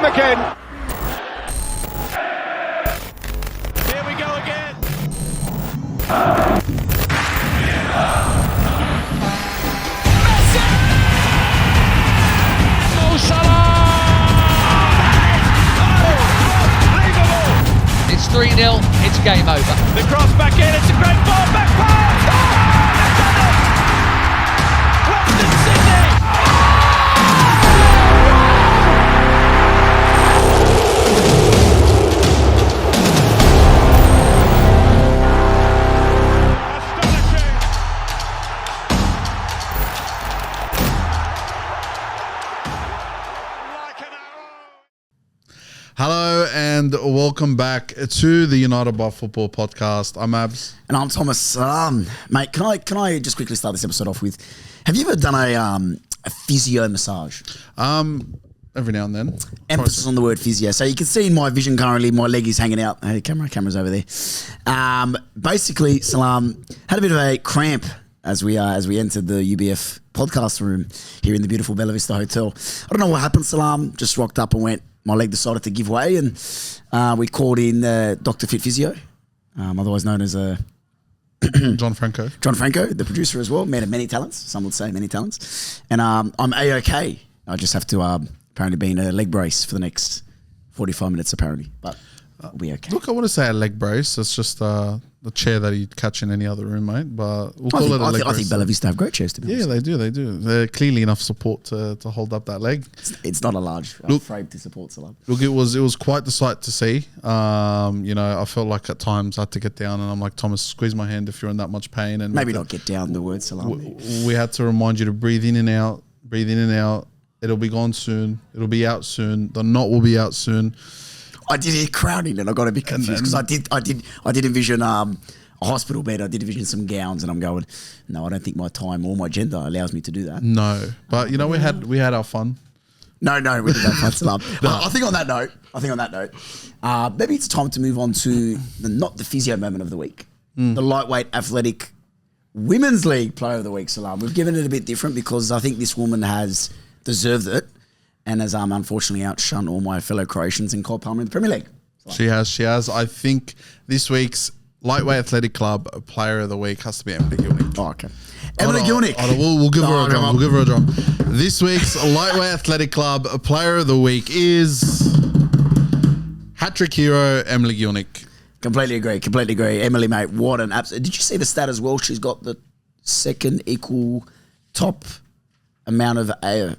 time again. Here we go again. Messi! Mo Salah! It's 3-0, it's game over. The cross back in, it's a great ball, back pass! Oh, Western Sydney! Astonishing! Like an arrow! Hello and welcome back to the United by Football podcast. I'm Abs. And I'm Thomas. Mate, can I just quickly start this episode off with, have you ever done a physio massage? Every now and then. Emphasis on the word physio. So you can see in my vision currently, my leg is hanging out. Hey, camera's over there. Basically, Salam had a bit of a cramp as we entered the UBF podcast room here in the beautiful Bella Vista Hotel. I don't know what happened, Salam. Just rocked up and went. My leg decided to give way, and we called in Dr. Fit Physio, otherwise known as John Franco, the producer as well, man of many talents. Some would say many talents. And I'm A-OK. I just have to apparently be in a leg brace for the next 45 minutes, apparently. But we'll be okay. Look, I want to say a leg brace. It's just the chair that you'd catch in any other room, mate. But we'll call it a leg brace. I think Bella Vista have great chairs, to be honest. Yeah, they do. They're clearly enough support to hold up that leg. It's not a large frame to support Salam. Look, it was quite the sight to see. I felt like at times I had to get down, and I'm like, Thomas, squeeze my hand if you're in that much pain. And maybe not get down the word Salam. We had to remind you to breathe in and out. It'll be gone soon. It'll be out soon. The knot will be out soon. I did hear crowding, and I got a bit confused because I did envision a hospital bed. I did envision some gowns, and I'm going, no, I don't think my time or my gender allows me to do that. No, but we had our fun. No, we didn't have fun, Salam. I think on that note, maybe it's time to move on to not the physio moment of the week, the lightweight athletic women's league player of the week, Salam. We've given it a bit different because I think this woman has deserved it, and has unfortunately outshone all my fellow Croatians in Cole Palmer in the Premier League. She has. I think this week's lightweight athletic club player of the week has to be Emily Gilnick. Oh, okay. Emily Gilnick. We'll give her a drum. We'll give her a drum. This week's lightweight athletic club player of the week is hat-trick hero Emily Gilnick. Completely agree. Emily, mate, what an absolute... Did you see the stat as well? She's got the second equal top amount of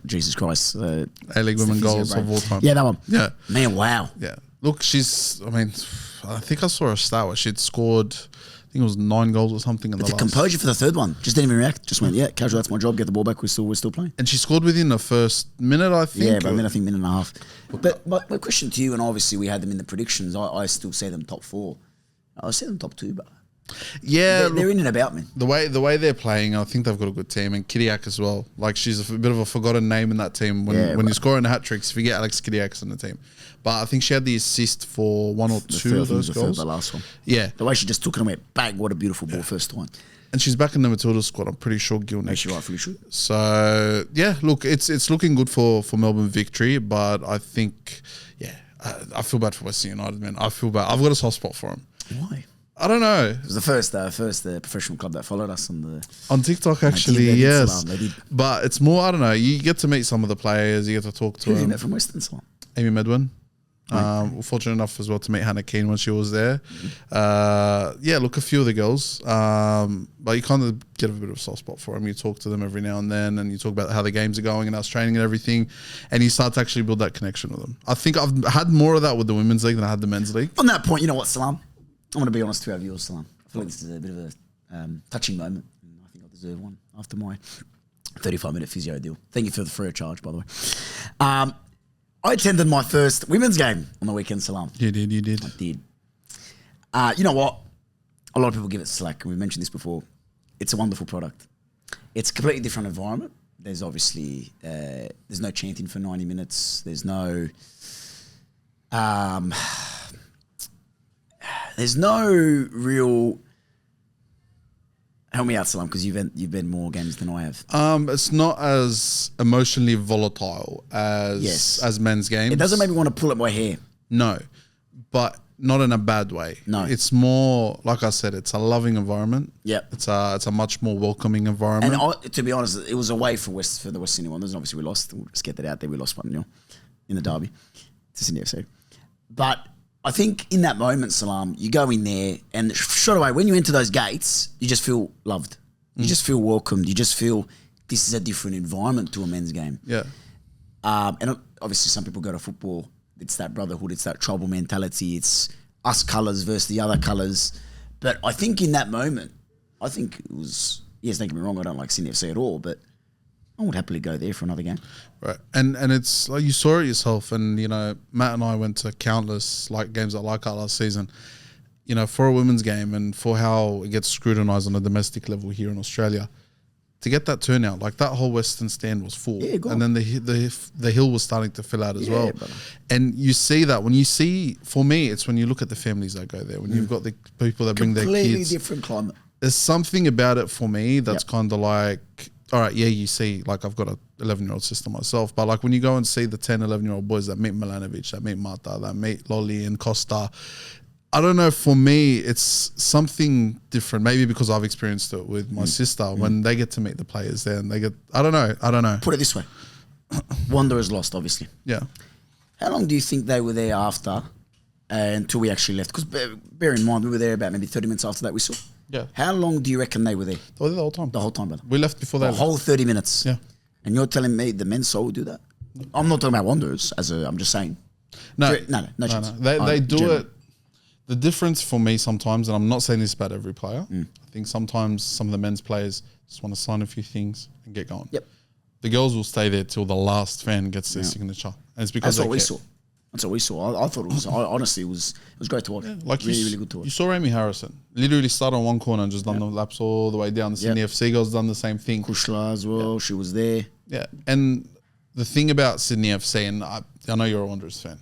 Jesus Christ. A-League women goals of all time. Yeah, that one. Yeah. Man, wow. Yeah. Look, I think I saw a stat where she'd scored, I think it was 9 goals or something in the last. Composure for the third one. Just didn't even react. Just went, yeah, casual, that's my job. Get the ball back. We're still playing. And she scored within the first minute, I think. Yeah, but I think minute and a half. But my question to you, and obviously we had them in the predictions, I still see them top 4. I see them top 2, but... Yeah, they're in and about, man. The way they're playing, I think they've got a good team, and Kidiak as well. Like, she's a bit of a forgotten name in that team. When you're scoring hat tricks, forget Alex Kidiak's in the team. But I think she had the assist for 1 or 2 of those goals. The last one. Yeah, the way she just took it and went bang! What a beautiful ball first time. And she's back in the Matilda squad. I'm pretty sure Gilnick. She rightfully should. So yeah, look, it's looking good for Melbourne victory, but I think I feel bad for Western United, man. I feel bad. I've got a soft spot for them. Why? I don't know. It was the first professional club that followed us on TikTok, actually. Yes, but it's more. I don't know. You get to meet some of the players. You get to talk to them. Who you met from Western Salam? Amy Medwin. Fortunate enough as well to meet Hannah Keane when she was there. Look, a few of the girls. But you kind of get a bit of a soft spot for them. You talk to them every now and then, and you talk about how the games are going and how it's training and everything, and you start to actually build that connection with them. I think I've had more of that with the women's league than I had the men's league. On that point, you know what, Salam? I'm going to be honest to our viewers, Salam. I feel like this is a bit of a touching moment. I think I deserve one after my 35-minute physio deal. Thank you for the free of charge, by the way. I attended my first women's game on the weekend, Salam. You did. I did. You know what? A lot of people give it slack, and we've mentioned this before. It's a wonderful product. It's a completely different environment. There's obviously there's no chanting for 90 minutes. There's no real Help me out, Salam, because you've been more games than I have. It's not as emotionally volatile as men's games. It doesn't make me want to pull at my hair. No, but not in a bad way. No. It's more, like I said, it's a loving environment. Yep. It's a much more welcoming environment. And to be honest, it was away for the West Sydney Wanderers. Obviously, we lost. We'll just get that out there. We lost 1-0 in the derby to Sydney FC. But I think in that moment, Salam, you go in there and straight away, when you enter those gates, you just feel loved. You just feel welcomed. You just feel this is a different environment to a men's game. Yeah. And obviously, some people go to football. It's that brotherhood. It's that tribal mentality. It's us colours versus the other colours. But I think in that moment, I think it was, yes, don't get me wrong, I don't like Sydney FC at all, but I would happily go there for another game. Right. And it's like you saw it yourself. And, you know, Matt and I went to countless games at Leichhardt last season. You know, for a women's game and for how it gets scrutinised on a domestic level here in Australia, to get that turnout, like that whole Western stand was full. Yeah, go and on. then the hill was starting to fill out as well. brother. And you see that when you see, for me, it's when you look at the families that go there, when you've got the people that bring their Completely kids. different climate. There's something about it for me that's Yep. kind of like, all right, yeah, you see, like I've got a 11-year-old sister myself, but like when you go and see the 10, 11-year-old boys that meet Milanovic, that meet Marta, that meet Lolly and Costa, I don't know, for me, it's something different. Maybe because I've experienced it with my sister when they get to meet the players there and they get, I don't know. Put it this way. Wanderers lost, obviously. Yeah. How long do you think they were there after until we actually left? Because bear in mind, we were there about maybe 30 minutes after that we saw. Yeah. How long do you reckon they were there? They were there the whole time. The whole time, brother. We left before they The left. whole 30 minutes. Yeah. And you're telling me the men's soul would do that? I'm not talking about Wanderers, I'm just saying. No, No chance. They do Generally. it. The difference for me sometimes, and I'm not saying this about every player, I think sometimes some of the men's players just want to sign a few things and get going. Yep. The girls will stay there till the last fan gets their signature. And it's because That's what we care. saw. That's what we saw. I thought it was, honestly, it was great to watch. Like really, you, really good to You watch. saw Amy Harrison literally start on one corner and just done the laps all the way down. The Sydney FC girls done the same thing. Kushla as well, she was there. Yeah, and the thing about Sydney FC, and I know you're a Wanderers fan,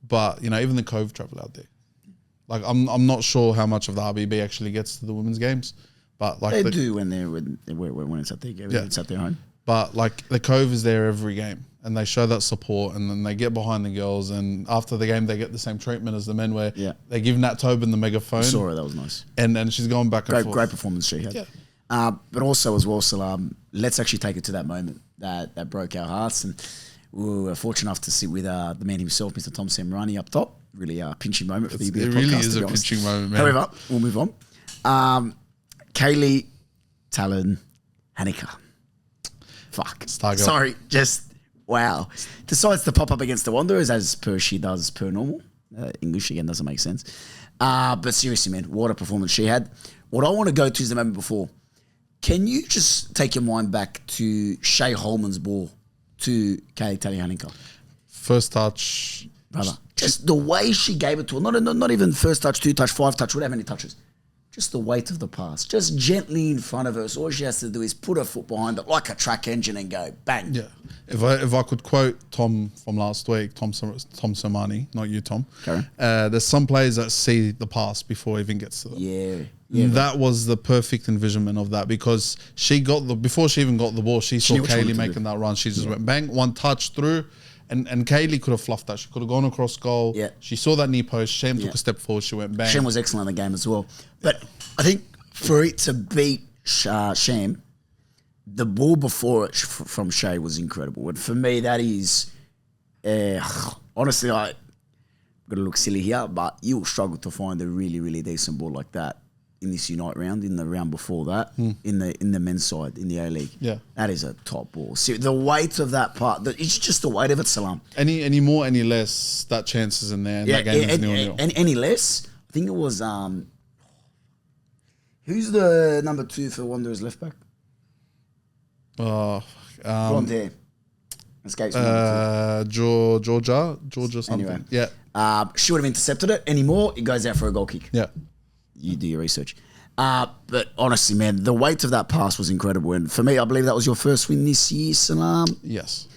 but you know even the Cove travel out there. Like I'm not sure how much of the RBB actually gets to the women's games, but like They do when it's at their game, Yeah. it's at their home. But like the Cove is there every game, and they show that support, and then they get behind the girls, and after the game they get the same treatment as the men, where they give Nat Tobin the megaphone. Saw her, that was nice. and she's going back and forth. Great performance she had. Yeah. But also as well, Salam, let's actually take it to that moment that broke our hearts, and we were fortunate enough to sit with the man himself, Mr. Tom Samrani, up top. Really a pinching moment for the UBF It podcast, really to is be a honest. pinching moment, man. However, we'll move on. Kaylee, Talon, Hanika. Fuck. Stargirl. Sorry, just wow. Decides to pop up against the Wanderers as per she does per normal. English again doesn't make sense. But seriously, man, what a performance she had. What I want to go to is the moment before. Can you just take your mind back to Shay Holman's ball to Kaylee Hanika? First touch, Brother, just the way she gave it to her, not even first touch, 2 touch, 5 touch, whatever many touches. Just the weight of the pass, just gently in front of her. So all she has to do is put her foot behind it like a track engine and go bang. Yeah. If I could quote Tom from last week, Tom Somani, not you, Tom. Karen. There's some players that see the pass before it even gets to them. Yeah. That was the perfect envisionment of that, because she got before she even got the ball, she saw knew what she wanted Kaylee to making that run. She just went bang, one touch through, and Kaylee could have fluffed that. She could have gone across goal. Yeah. She saw that knee post. Shem took Yeah. a step forward. She went bang. Shem was excellent in the game as well. But I think for it to beat Shem, the ball before it from Shay was incredible. And for me, that is, honestly, I'm going to look silly here, but you'll struggle to find a really, really decent ball like that in this Unite round, in the round before that, in the men's side, in the A-League. Yeah. That is a top ball. See, the weight of that part, it's just the weight of it, Salam. Any more, any less, that chance is in there. And that game is 0-0. And any less, I think it was, who's the number 2 for Wanderers left back? Blonde hair. Escapes me. Georgia something. Anyway. Yeah. She would have intercepted it. Anymore, it goes out for a goal kick. Yeah. You do your research. But honestly, man, the weight of that pass was incredible. And for me, I believe that was your first win this year, Salam. Yes.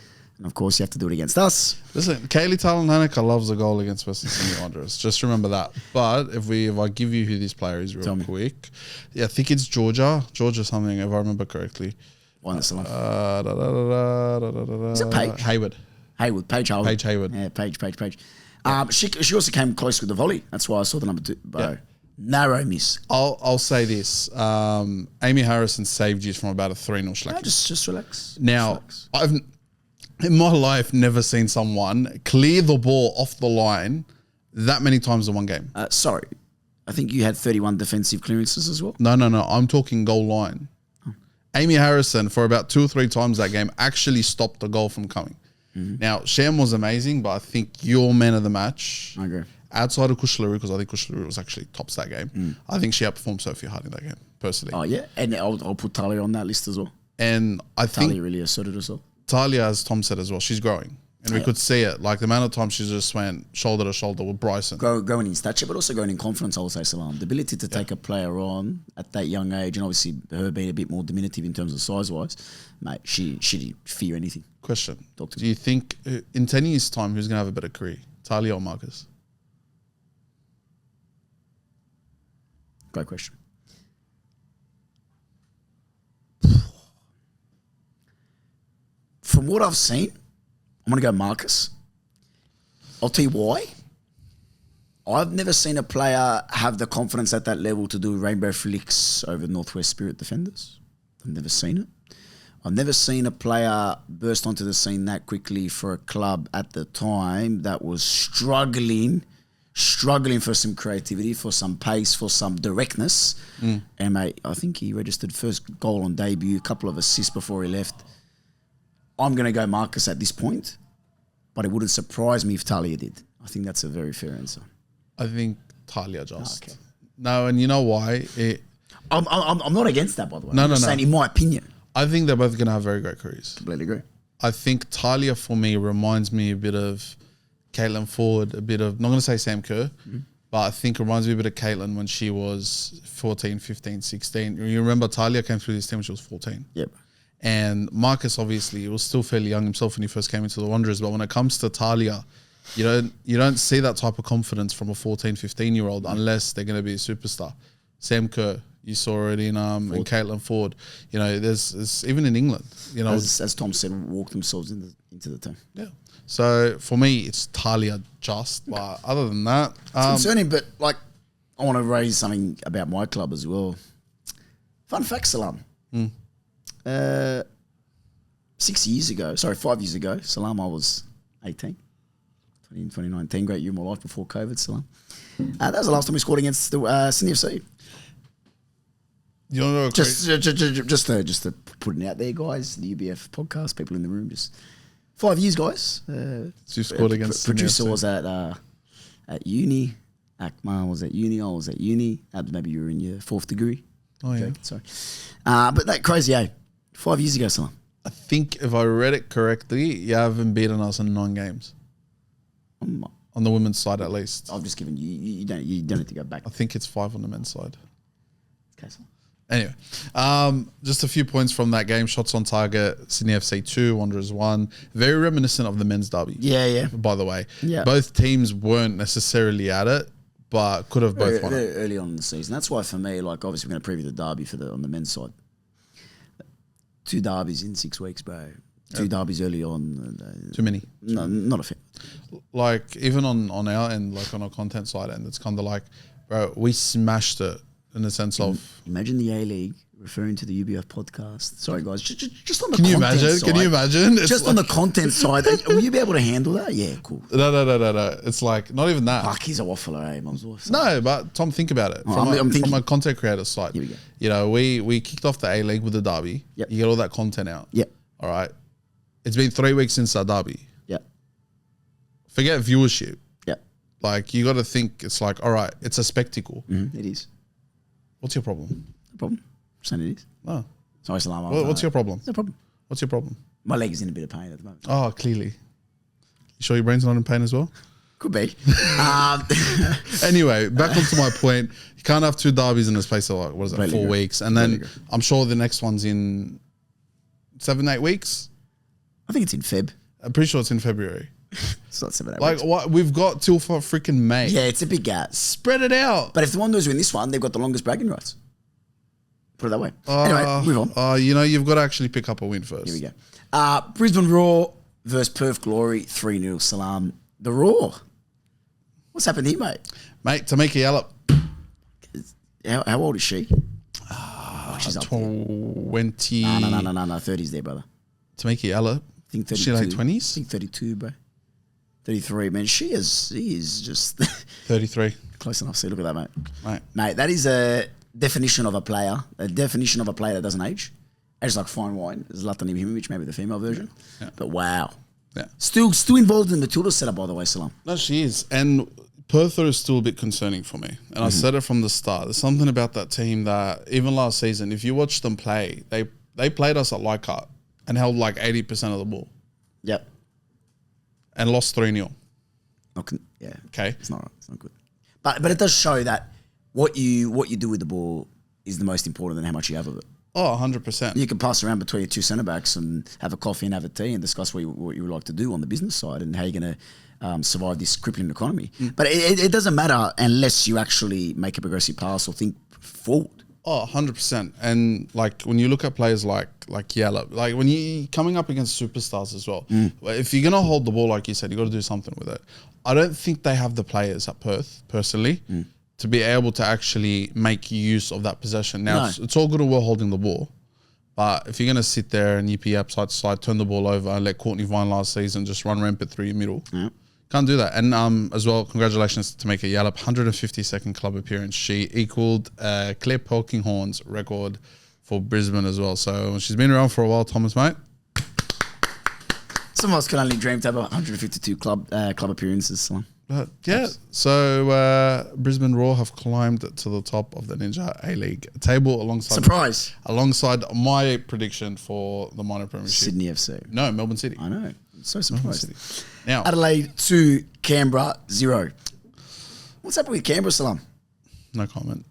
And of course, you have to do it against us. Listen, Kaylee Talananeka loves a goal against Western Sydney Wanderers. Just remember that. But if I give you who this player is real quick, I think it's Georgia something, if I remember correctly. One that's alive. Is it Paige? Hayward. Paige Hayward. Yeah, Paige. She also came close with the volley. That's why I saw the number 2. But narrow miss. I'll say this. Amy Harrison saved you from about a 3-0 schlag. No, just relax. Now, I've in my life never seen someone clear the ball off the line that many times in one game. Sorry. I think you had 31 defensive clearances as well. No. I'm talking goal line. Amy Harrison, for about 2 or 3 times that game, actually stopped the goal from coming. Now, Sham was amazing, but I think your man of the match, I agree. outside of Kushlaru, because I think Kushlaru was actually tops that game, I think she outperformed Sophie Hart in that game, personally. Oh, yeah. And I'll put Talia on that list as well. And I think Talia really asserted herself. Talia, as Tom said as well, she's growing. And we could see it. Like the amount of time she just went shoulder to shoulder with Bryson. Growing in stature, but also growing in confidence, I would say, Salam. The ability to take a player on at that young age, and obviously her being a bit more diminutive in terms of size-wise, mate, she didn't fear anything. Question. Talk to Do you think in 10 years' time, who's going to have a better career? Talia or Marcus? Great question. From what I've seen, I'm going to go Marcus. I'll tell you why. I've never seen a player have the confidence at that level to do rainbow flicks over Northwest Spirit defenders. I've never seen it. I've never seen a player burst onto the scene that quickly for a club at the time that was struggling for some creativity, for some pace, for some directness. And mate, I think he registered first goal on debut, a couple of assists before he left. I'm going to go Marcus at this point, but it wouldn't surprise me if Talia did. I think that's a very fair answer. I think Talia just. Okay. No, and you know why? I'm not against that, by the way. No, I'm just no. saying, in my opinion. I think they're both going to have very great careers. Completely agree. I think Talia, for me, reminds me a bit of Caitlin Ford, a bit of, not going to say Sam Kerr, but I think it reminds me a bit of Caitlin when she was 14, 15, 16. You remember Talia came through this team when she was 14. Yep. And Marcus, obviously, he was still fairly young himself when he first came into the Wanderers. But when it comes to Talia, you don't see that type of confidence from a 14, 15-year-old unless they're going to be a superstar. Sam Kerr, you saw it in Caitlin Ford. You know, there's even in England. You know, as Tom said, walk themselves into the team. Yeah. So for me, it's Talia just. But other than that, It's concerning, but like, I want to raise something about my club as well. Fun fact, Salam. 5 years ago, Salam, I was 18. 2019, great year of my life before COVID, Salam. That was the last time we scored against the Sydney FC. you know, Just to put it out there, guys, the UBF podcast, people in the room, just 5 years, guys. you scored against Producer Sydney FC. was at uni. Akmal was at uni. I was at uni. Maybe you were in your 4th degree. Oh, yeah. Okay, sorry. But that crazy, 5 years ago, Salam. I think if I read it correctly, you haven't beaten us in 9 games. On the women's side, at least. I've just given you. You don't need to go back. I think it's 5 on the men's side. Okay, Salam. Anyway, just a few points from that game. Shots on target, Sydney FC 2, Wanderers 1. Very reminiscent of the men's derby. Yeah. By the way. Yeah. Both teams weren't necessarily at it, but could have both won Very it. early on in the season. That's why for me, like, obviously we're going to preview the derby on the men's side. 2 derbies in 6 weeks, bro. 2 derbies early on. Too many. No, not a fan. Like, even on our end, like on our content side end, it's kind of like, bro, we smashed it in the sense of... Imagine the A-League referring to the UBF podcast. Sorry, guys. Just on the Can you content imagine? side. Can you imagine? It's Just on the content side. Will you be able to handle that? Yeah, cool. No. It's like, not even that. Fuck, he's a waffler, Mum's wife. No, but Tom, think about it. I'm thinking. From a content creator side, Here we go. you know, we kicked off the A-League with the derby. Yep. You get all that content out. Yep. All right. It's been 3 weeks since our derby. Yep. Forget viewership. Yep. Like, you got to think, it's like, all right, it's a spectacle. It is. What's your problem? No problem. I'm saying it is. No. Sorry, Salam. What's your problem? No problem. What's your problem? My leg is in a bit of pain at the moment. Oh, clearly. You sure your brain's not in pain as well? Could be. Anyway, back onto my point. You can't have 2 derbies in the space of, like, what is it, Completely 4 agree. weeks. And then Completely agree. I'm sure the next one's in 7, 8 weeks. I think it's in Feb. I'm pretty sure it's in February. It's not 7 8 Like, weeks. what? We've got till for freaking May. Yeah, it's a big gap. Spread it out. But if the Wanderers win this one, they've got the longest bragging rights. Put it that way. Anyway, move on. You know, you've got to actually pick up a win first. Here we go. Brisbane Roar versus Perth Glory, 3-0. Salam. The Roar. What's happened here, mate? Mate, Tamika Yallop. How old is she? She's up there. 20. No. 30s there, brother. Tamika Yallop. I think 32. She like I 20s? think 32, bro. 33, man. She is just 33. close enough. See, look at that, mate. Right. Mate, that is a definition of a player. A definition of a player that doesn't age. Ages like fine wine. Zlatan Ibrahimovic, maybe the female version. Yeah. But wow. Yeah. Still involved in the Matilda setup, by the way, Salam. No, she is. And Perth is still a bit concerning for me. And I said it from the start. There's something about that team that, even last season, if you watch them play, they played us at Leichhardt and held like 80% of the ball Yep. and lost 3-0. Yeah. Okay. It's not right. It's not good. But it does show that what you do with the ball is the most important than how much you have of it. Oh, 100%. You can pass around between your two centre backs and have a coffee and have a tea and discuss what you would like to do on the business side and how you're going to survive this crippling economy. But it doesn't matter unless you actually make a progressive pass or think forward. Oh, 100%. And like when you look at players like Yalla, like when you coming up against superstars as well, if you're going to hold the ball, like you said, you got to do something with it. I don't think they have the players at Perth, personally, to be able to actually make use of that possession. Now, it's all good and well holding the ball, but if you're going to sit there and yippee up side to side, turn the ball over and let Courtney Vine last season just run rampant through your middle, can't do that. And as well, congratulations to Tamika Yallop, 152nd club appearance. She equaled Claire Polkinghorn's record for Brisbane as well. So she's been around for a while, Thomas, mate. Some of us can only dream to have 152 club appearances. So. But yeah, so Brisbane Roar have climbed to the top of the Ninja A-League table alongside my prediction for the minor premiership. Sydney FC. No, Melbourne City. I know. I'm so surprised. Now, Adelaide 2, Canberra 0. What's happened with Canberra, Salam? no comment.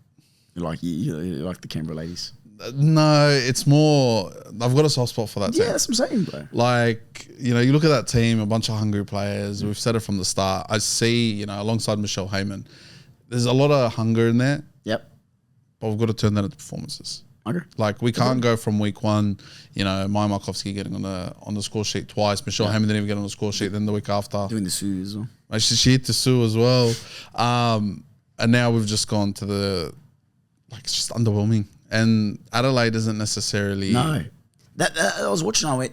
You like the Canberra ladies? No, it's more. I've got a soft spot for that team. Yeah, that's what I'm saying, bro. Like, you know, you look at that team, a bunch of hungry players. We've said it from the start. I see, you know, alongside Michelle Heyman, there's a lot of hunger in there, Yep. but we've got to turn that into performances. Okay. Like, we can't go from week one, you know, Maya Markovsky getting on the score sheet twice. Michelle Heyman didn't even get on the score sheet. Then the week after, Doing the Sue as well. she hit the Sue as well. And now we've just gone to it's just underwhelming. And Adelaide isn't necessarily. No. That I was watching, I went,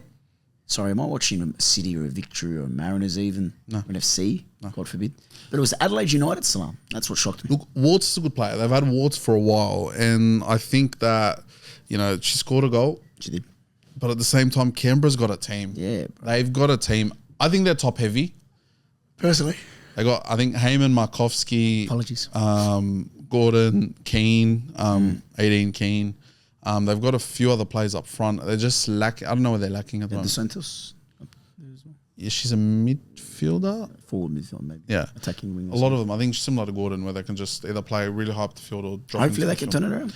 sorry, am I watching a City or a Victory or a Mariners even? No. An FC? No. God forbid. But it was Adelaide United, Salam. That's what shocked me. Look, Warts is a good player. They've had Warts for a while. And I think that, you know, she scored a goal. She did. But at the same time, Canberra's got a team. Yeah, bro. They've got a team. I think they're top heavy. Personally. They got, I think, Heyman, Markovsky. Apologies. Gordon, Keane, 18 Keane. They've got a few other players up front. They're just lacking. I don't know where they're lacking at the The moment. Santos. Yeah, she's a midfielder. Forward midfield, maybe. Yeah. Attacking wing. A lot of them. I think similar to Gordon, where they can just either play really high up the field or drop. Hopefully they into can the turn field. it around.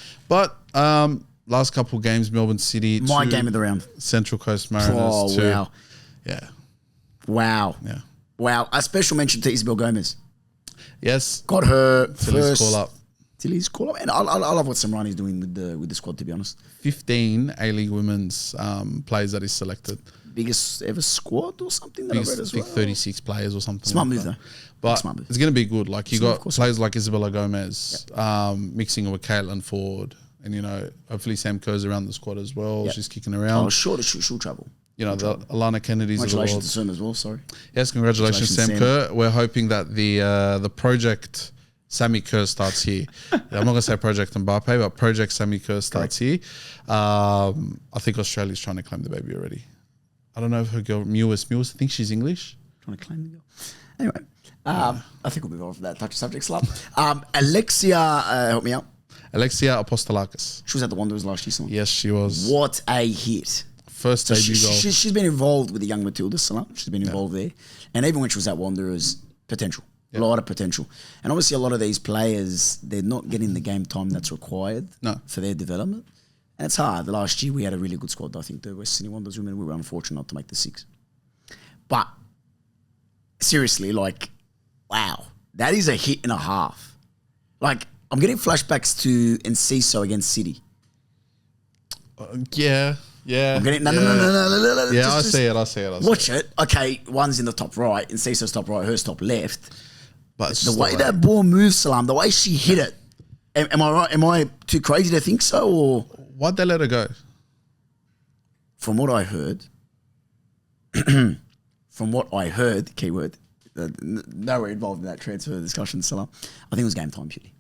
But last couple of games, Melbourne City. My 2, game of the round. Central Coast Mariners. Oh, 2. wow. Yeah. Wow. Yeah. Wow. A special mention to Isabel Gomez. Yes. Got her Tilly's first call up. Tilly's call up. And I love what Samrani's doing with the squad, to be honest. 15 A-League women's players that is selected. Biggest ever squad or something that I read I as think well. 36 players or something. Smart like move, that. though. But Smart move. it's going to be good. Like, you So, of got course. players like Isabella Gomez, mixing with Caitlin Ford. And, you know, hopefully Sam Kerr's around the squad as well. Yep. She's kicking around. Oh, sure, she'll travel. You know, the Alana Kennedy's of the world. Congratulations to Sam as well, sorry. Yes, congratulations, Sam Kerr. We're hoping that the project Sammy Kerr starts here. I'm not going to say Project Mbappe, but Project Sammy Kerr starts here. I think Australia's trying to claim the baby already. I don't know if her girl, Mewis, I think she's English. Trying to claim the girl. Anyway, I think we'll move on from that touch of subject, Slap. Alexia, help me out. Alexia Apostolakis. She was at the Wanderers last year, son. Yes, she was. What a hit. First debut goal. She's been involved with the young Matilda, Salam. She's been involved there. And even when she was at Wanderers, potential. A lot of potential. And obviously a lot of these players, they're not getting the game time that's required for their development. And it's hard. The last year we had a really good squad. I think the West Sydney Wanderers women, we were unfortunate not to make the 6. But seriously, like, wow, that is a hit and a half. Like, I'm getting flashbacks to Enciso against City. Yeah. I'm getting no. Yeah, I see it. Watch it. Okay, one's in the top right, Enciso's top right, hers top left. But it's The just way that ball moves, Salam, the way she hit it. Am I right? Am I too crazy to think so? Or why'd they let her go? from what I heard, keyword, nowhere involved in that transfer discussion, Salam. I think it was game time purely.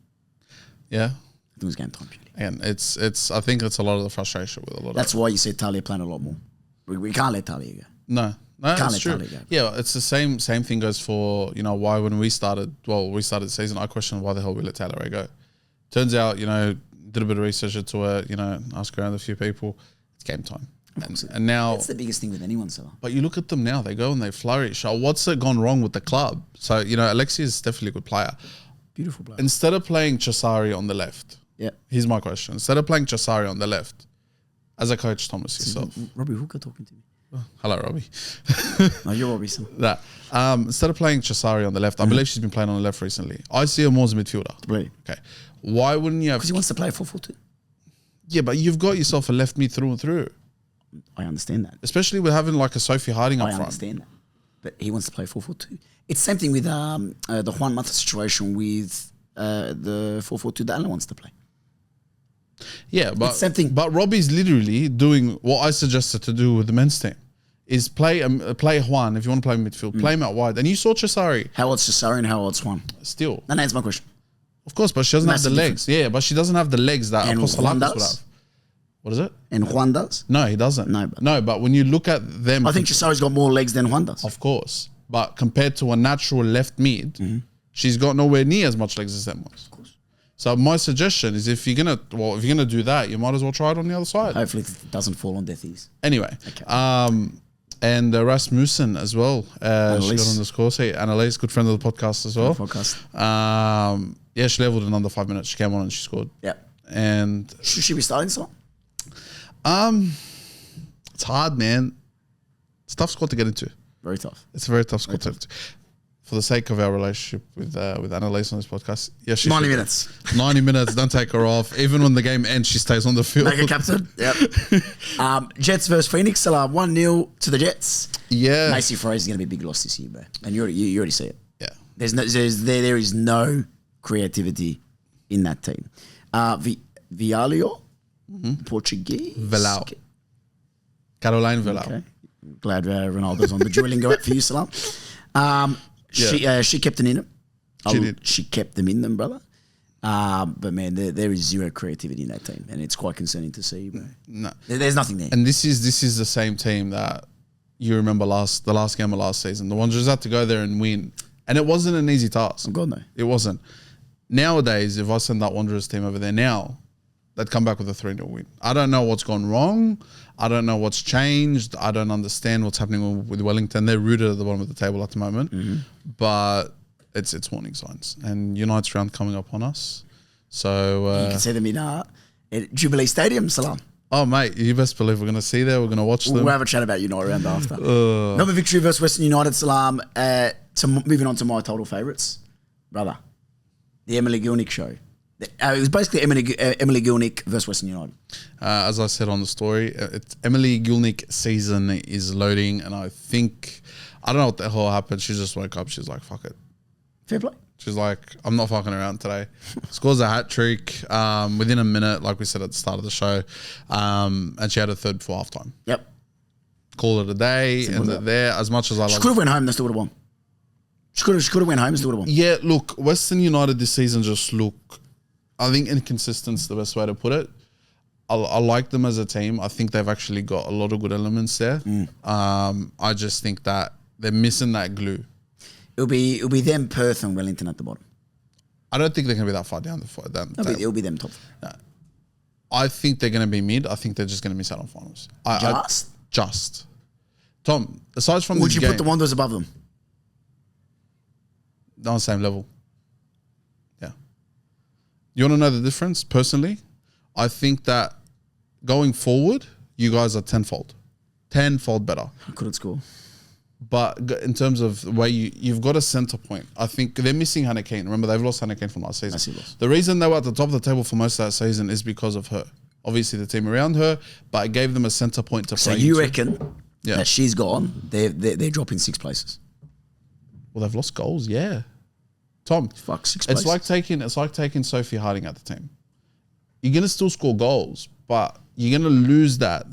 Yeah. I think it was game time purely. And it's. I think it's a lot of the frustration with a lot. That's why you see Talia playing a lot more. We can't let Talia go. No, Can't it's let true. Talia go. Yeah, it's the same thing goes for, why when we started the season, I questioned why the hell we let Taylor Ray go. Turns out, did a bit of research into it, asked around a few people. It's game time. And now That's the biggest thing with anyone, Salam. but you look at them now, they go and they flourish. Oh, what's gone wrong with the club? So, Alexia is definitely a good player. Beautiful player. Instead of playing Cesari on the left, Yeah. here's my question. Instead of playing Cesari on the left, as a coach, Thomas, yourself. Robbie Hooker talking to me. Hello, Robbie. No, you're Robbie, son. That instead of playing Cesari on the left, I believe she's been playing on the left recently. I see her more as a midfielder. Right. Okay. Why wouldn't you have... Because he wants to play 4-4-2. Yeah, but you've got yourself a left mid through and through. I understand that. Especially with having like a Sophie Harding up I front. understand that. But he wants to play 4-4-2. It's the same thing with the Juan Mata situation with the 4-4-2 that Alan wants to play. Yeah, but It's same thing. But Robbie's literally doing what I suggested to do with the men's team. Is play Juan if you want to play midfield, play him out wide. And you saw Cesari How old's Cesari and how old's Juan? still. That answers my question. Of course, but she doesn't have the Massive legs. Yeah, but she doesn't have the legs that And Apostolakis Juan would does? have. What is it? And Juan does? No, he doesn't. No, But when you look at them, I think Cesari's got more legs than Juan does. of course. But compared to a natural left mid, she's got nowhere near as much legs as them ones. Of course. So my suggestion is if you're gonna do that, you might as well try it on the other side. Hopefully it doesn't fall on deaf ears. Anyway, Okay. and Rasmussen as well. She got Annalise. on this course. Hey, Annalise, good friend of the podcast as well. Podcast. Yeah, she leveled in under 5 minutes. She came on and she scored. Yeah. And Should she be starting so? it's hard, man. It's a tough squad to get into. Very tough. It's a very tough squad to get into. For the sake of our relationship with Annalise on this podcast, yeah, she 90 should. minutes. 90 minutes, don't take her off. Even when the game ends, she stays on the field. Make a captain. Yep. Jets versus Phoenix. 1-0 to the Jets. Yeah. Macy Fraser's going to be a big loss this year, bro. And you already see it. Yeah. There is no creativity in that team. Vialio, Portuguese. Velau. Caroline Velau. Okay. Glad Ronaldo's on the Duolingo app for you, Salam. She kept it in them. She did. She kept them in them, brother. But man, there is zero creativity in that team, and it's quite concerning to see, bro. No. There's nothing there. And this is the same team that you remember the last game of last season. The Wanderers had to go there and win. And it wasn't an easy task. Oh, God, no. It wasn't. Nowadays, if I send that Wanderers team over there now, they'd come back with a 3-0 win. I don't know what's gone wrong. I don't know what's changed. I don't understand what's happening with Wellington. They're rooted at the bottom of the table at the moment. But it's warning signs. And United's round coming up on us. So... You can see them in at Jubilee Stadium, Salam. oh, mate, you best believe we're going to see there. We're going to watch them. We'll have a chat about United round after. Melbourne victory versus Western United, Salam. Moving on to my total favourites. Brother, the Emily Gilnick show. It was basically Emily Gilnick versus Western United. As I said on the story, Emily Gilnick season is loading, and I don't know what the hell happened. She just woke up. She's like, fuck it. Fair play. She's like, I'm not fucking around today. Scores a hat trick within a minute, like we said at the start of the show, and she had a third for halftime. Yep. Call it a day, and there, as much as I She love could have went home, they still would have won. She could have went home and still would have won. Yeah, look, Western United this season just look, I think inconsistent is the best way to put it. I like them as a team. I think they've actually got a lot of good elements there. I just think that they're missing that glue. It'll be them, Perth and Wellington at the bottom. I don't think they're going to be that far down the It'll be them top. I think they're going to be mid. I think they're just going to miss out on finals. Just. Tom, aside from Would this you game, put the Wanderers above them? they're on the same level. Yeah. You want to know the difference? Personally, I think that going forward, you guys are tenfold better. I couldn't score. But in terms of the way you've got a centre point, I think they're missing Hannah Keane. Remember, they've lost Hannah Keane from last season. Massive loss. The reason they were at the top of the table for most of that season is because of her. Obviously, the team around her, but it gave them a centre point to So play you into. reckon that she's gone, they're dropping 6 places. Well, they've lost goals, yeah. Tom, Fuck, 6 it's places. like taking Sophie Harding out the team. You're gonna still score goals, but you're gonna lose that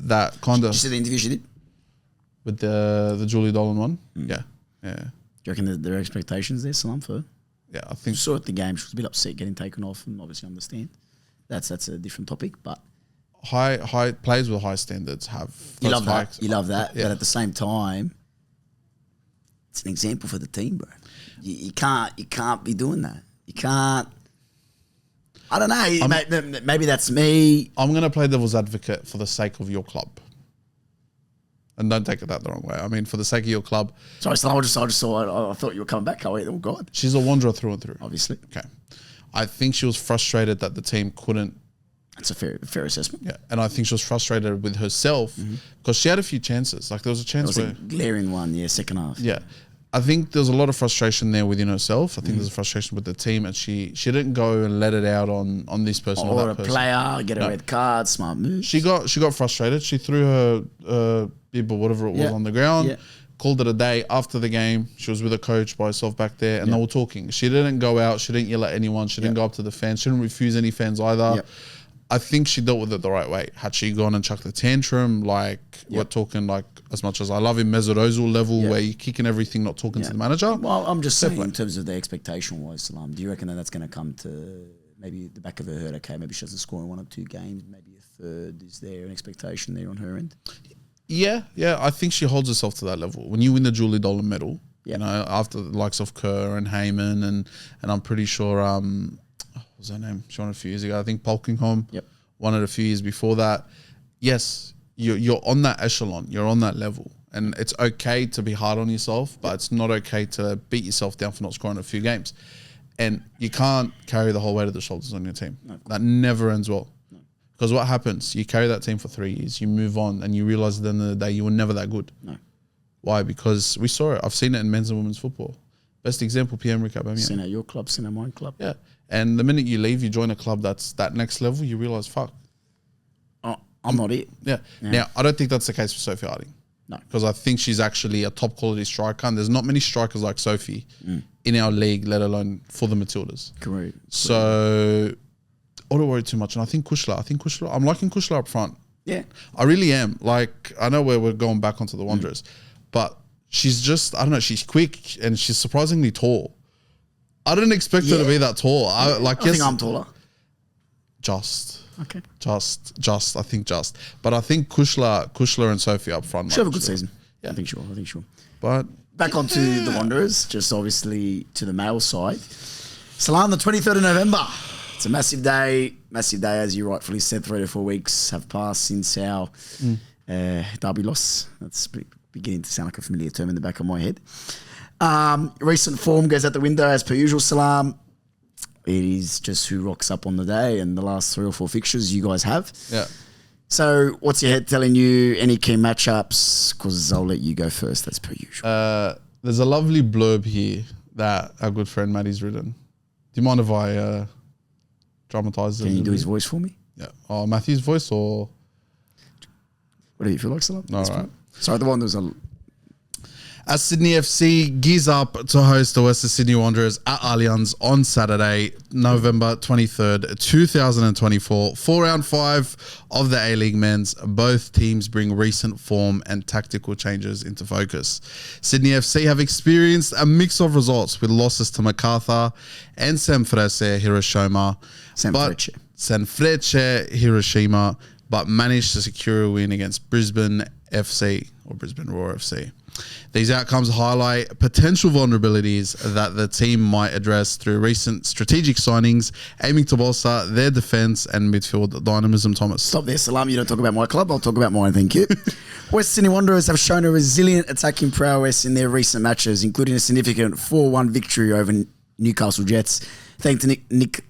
kind Did you of see the interview she did? with the Julie Dolan one. Yeah. Do you reckon that there are expectations there, Salam, for her? Yeah, I think You saw at the game, she was a bit upset getting taken off, and obviously understand. That's a different topic, but high players with high standards have you those love that. hikes. You love that, Yeah. but at the same time, it's an example for the team, bro. You can't be doing that. You can't. I don't know. Maybe that's me. I'm gonna play devil's advocate for the sake of your club. And don't take it that the wrong way. I mean, for the sake of your club, Sorry, Salam, I just saw. I thought you were coming back. Oh God, she's a wanderer through and through. obviously, Okay. I think she was frustrated that the team couldn't. that's a fair assessment. Yeah. And I think she was frustrated with herself because she had a few chances. Like there was a It chance was where. a glaring one, second half. Yeah. I think there's a lot of frustration there within herself. I think there's a frustration with the team, and she didn't go and let it out on this person or Or that a person. player, get a red card, smart move. She got frustrated. She threw her bib or whatever it was Yeah. on the ground. Yeah. Called it a day after the game. She was with a coach by herself back there, and they were talking. She didn't go out. She didn't yell at anyone. She didn't go up to the fans. She didn't refuse any fans either. Yep. I think she dealt with it the right way. Had she gone and chucked the tantrum, like we're talking like as much as I love him, Mesut Ozil level, where you're kicking everything, not talking to the manager. Well, I'm just saying play. in terms of the expectation wise, Salam, do you reckon that that's going to come to maybe the back of her head? Okay, maybe she doesn't score in 1 or 2 games, maybe a third. Is there an expectation there on her end? Yeah. I think she holds herself to that level. When you win the Julie Dolan medal, Yeah. you know, after the likes of Kerr and Heyman and I'm pretty sure what was her name? She won a few years ago. I think Polkingham won it a few years before that. Yes, you're on that echelon. You're on that level. And it's okay to be hard on yourself, but it's not okay to beat yourself down for not scoring a few games. And you can't carry the whole weight of the shoulders on your team. That never ends well. Because what happens? You carry that team for 3 years, you move on, and you realize at the end of the day you were never that good. No. Why? Because we saw it. I've seen it in men's and women's football. Best example, Pierre-Emerick Aubameyang. Seen at your club, seen at my club. Yeah. And the minute you leave, you join a club that's that next level, you realize, fuck. Oh, I'm not it. Yeah. Now, I don't think that's the case for Sophie Harding. No. Because I think she's actually a top quality striker, and there's not many strikers like Sophie in our league, let alone for the Matildas. Correct. So I don't worry too much. And I think Kushla, I'm liking Kushla up front. Yeah. I really am. Like, I know we're going back onto the Wanderers, but she's just, I don't know, she's quick and she's surprisingly tall. I didn't expect her to be that tall. I think I'm taller. Just. Okay. I think just. But I think Kushla and Sophie up front. She'll have a good season. Yeah. I think she'll. But Back onto the Wanderers, just obviously to the male side. Salam, the 23rd of November. It's a massive day, as you rightfully said. 3 to 4 weeks have passed since our derby loss. That's beginning to sound like a familiar term in the back of my head. Recent form goes out the window as per usual, Salam. It is just who rocks up on the day, and the last 3 or 4 fixtures you guys have. yeah. So what's your head telling you? Any key matchups? Because I'll let you go first, as per usual. There's a lovely blurb here that our good friend Maddie's written. Do you mind if I dramatise it? Can you do his voice for me? Yeah. Oh, Matthew's voice or? What do you feel like, Salam? All right. Sorry, the one that was a... As Sydney FC gears up to host the Western Sydney Wanderers at Allianz on Saturday, November 23rd, 2024. 4 round 5 of the A-League men's. Both teams bring recent form and tactical changes into focus. Sydney FC have experienced a mix of results with losses to MacArthur and Sanfrecce Hiroshima. Sanfrecce Hiroshima, but managed to secure a win against Brisbane FC or Brisbane Roar FC. These outcomes highlight potential vulnerabilities that the team might address through recent strategic signings, aiming to bolster their defence and midfield dynamism. Thomas. Stop there, Salam. You don't talk about my club. I'll talk about mine, thank you. West Sydney Wanderers have shown a resilient attacking prowess in their recent matches, including a significant 4-1 victory over Newcastle Jets. Thanks to Nicholas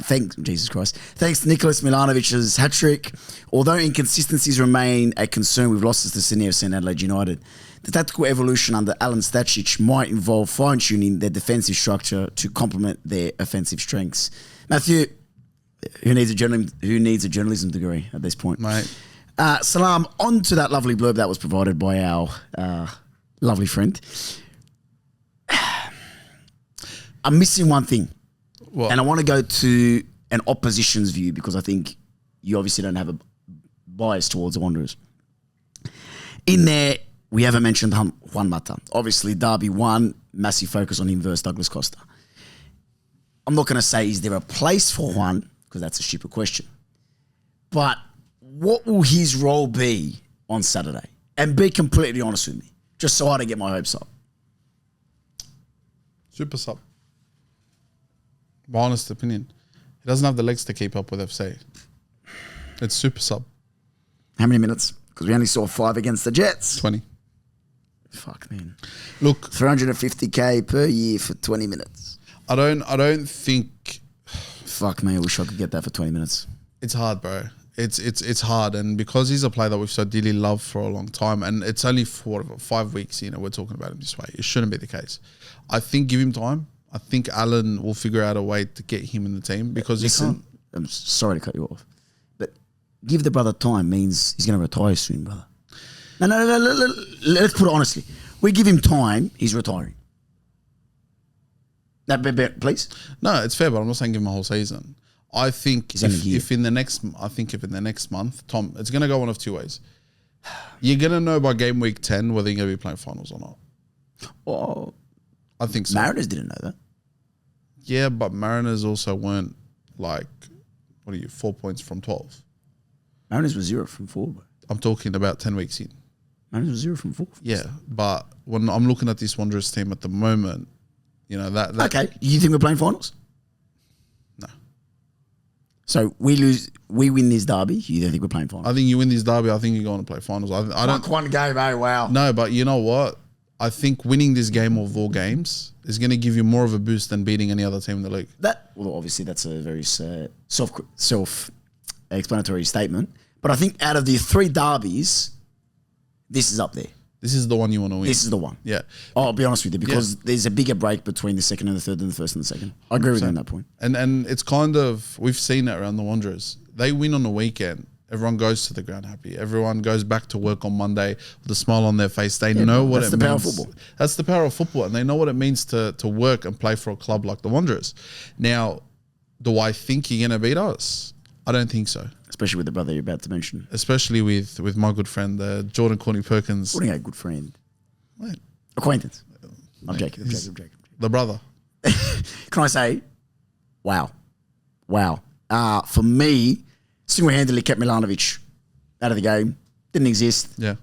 Milanovic's hat-trick. Although inconsistencies remain a concern with losses to Sydney FC and Adelaide United, The tactical evolution under Alan Stacic might involve fine-tuning their defensive structure to complement their offensive strengths. Matthew, who needs a journalism degree at this point? Mate. Salam, on to that lovely blurb that was provided by our lovely friend. I'm missing one thing. What? And I want to go to an opposition's view because I think you obviously don't have a bias towards the Wanderers. In there, we haven't mentioned Juan Mata. Obviously, Derby 1, massive focus on him versus Douglas Costa. I'm not going to say is there a place for Juan, because that's a stupid question. But what will his role be on Saturday? And be completely honest with me, just so I don't get my hopes up. Super sub. My honest opinion. He doesn't have the legs to keep up with FC. It's super sub. How many minutes? Because we only saw 5 against the Jets. 20. Fuck, man. Look, 350K per year for 20 minutes. I don't think Fuck me, I wish I could get that for 20 minutes. it's hard, bro. It's hard, and because he's a player that we've so dearly loved for a long time, and it's only for 5 weeks, we're talking about him this way. It shouldn't be the case. I think give him time. I think Alan will figure out a way to get him in the team because Listen, I'm sorry to cut you off, but give the brother time means he's going to retire soon, brother. No, let's put it honestly. We give him time, he's retiring. That bit, please. No, it's fair, but I'm not saying give him a whole season. I think He's only here. if in the next month, Tom, it's going to go one of two ways. You're going to know by game week 10 whether you're going to be playing finals or not. Oh, I think so. Mariners didn't know that. Yeah, but Mariners also weren't 4 points from 12. Mariners were 0 from 4, bro. I'm talking about 10 weeks in. Mariners were 0 from 4. Yeah, but when I'm looking at this Wanderers team at the moment, that Okay, you think we're playing finals? No. So we win this derby, you don't think we're playing finals? I think you win this derby, I think you're going to play finals. I don't. Fuck one game, eh? Wow. No, but you know what? I think winning this game of all games is going to give you more of a boost than beating any other team in the league. Well, obviously that's a very self-explanatory statement. But I think out of the 3 derbies, this is up there. This is the one you want to win. This is the one. Yeah. I'll be honest with you because there's a bigger break between the second and the third than the first and the second. I agree with you on that point. And it's kind of, we've seen it around the Wanderers. They win on the weekend. Everyone goes to the ground happy. Everyone goes back to work on Monday with a smile on their face. They know what it means. That's the power of football. That's the power of football. And they know what it means to work and play for a club like the Wanderers. Now, do I think you're going to beat us? I don't think so. Especially with the brother you're about to mention. Especially with my good friend, Jordan Courtney Perkins. What a good friend. Mate, Acquaintance. I'm joking. the brother. Can I say, wow. For me, single-handedly kept Milanovic out of the game. Didn't exist. Yeah.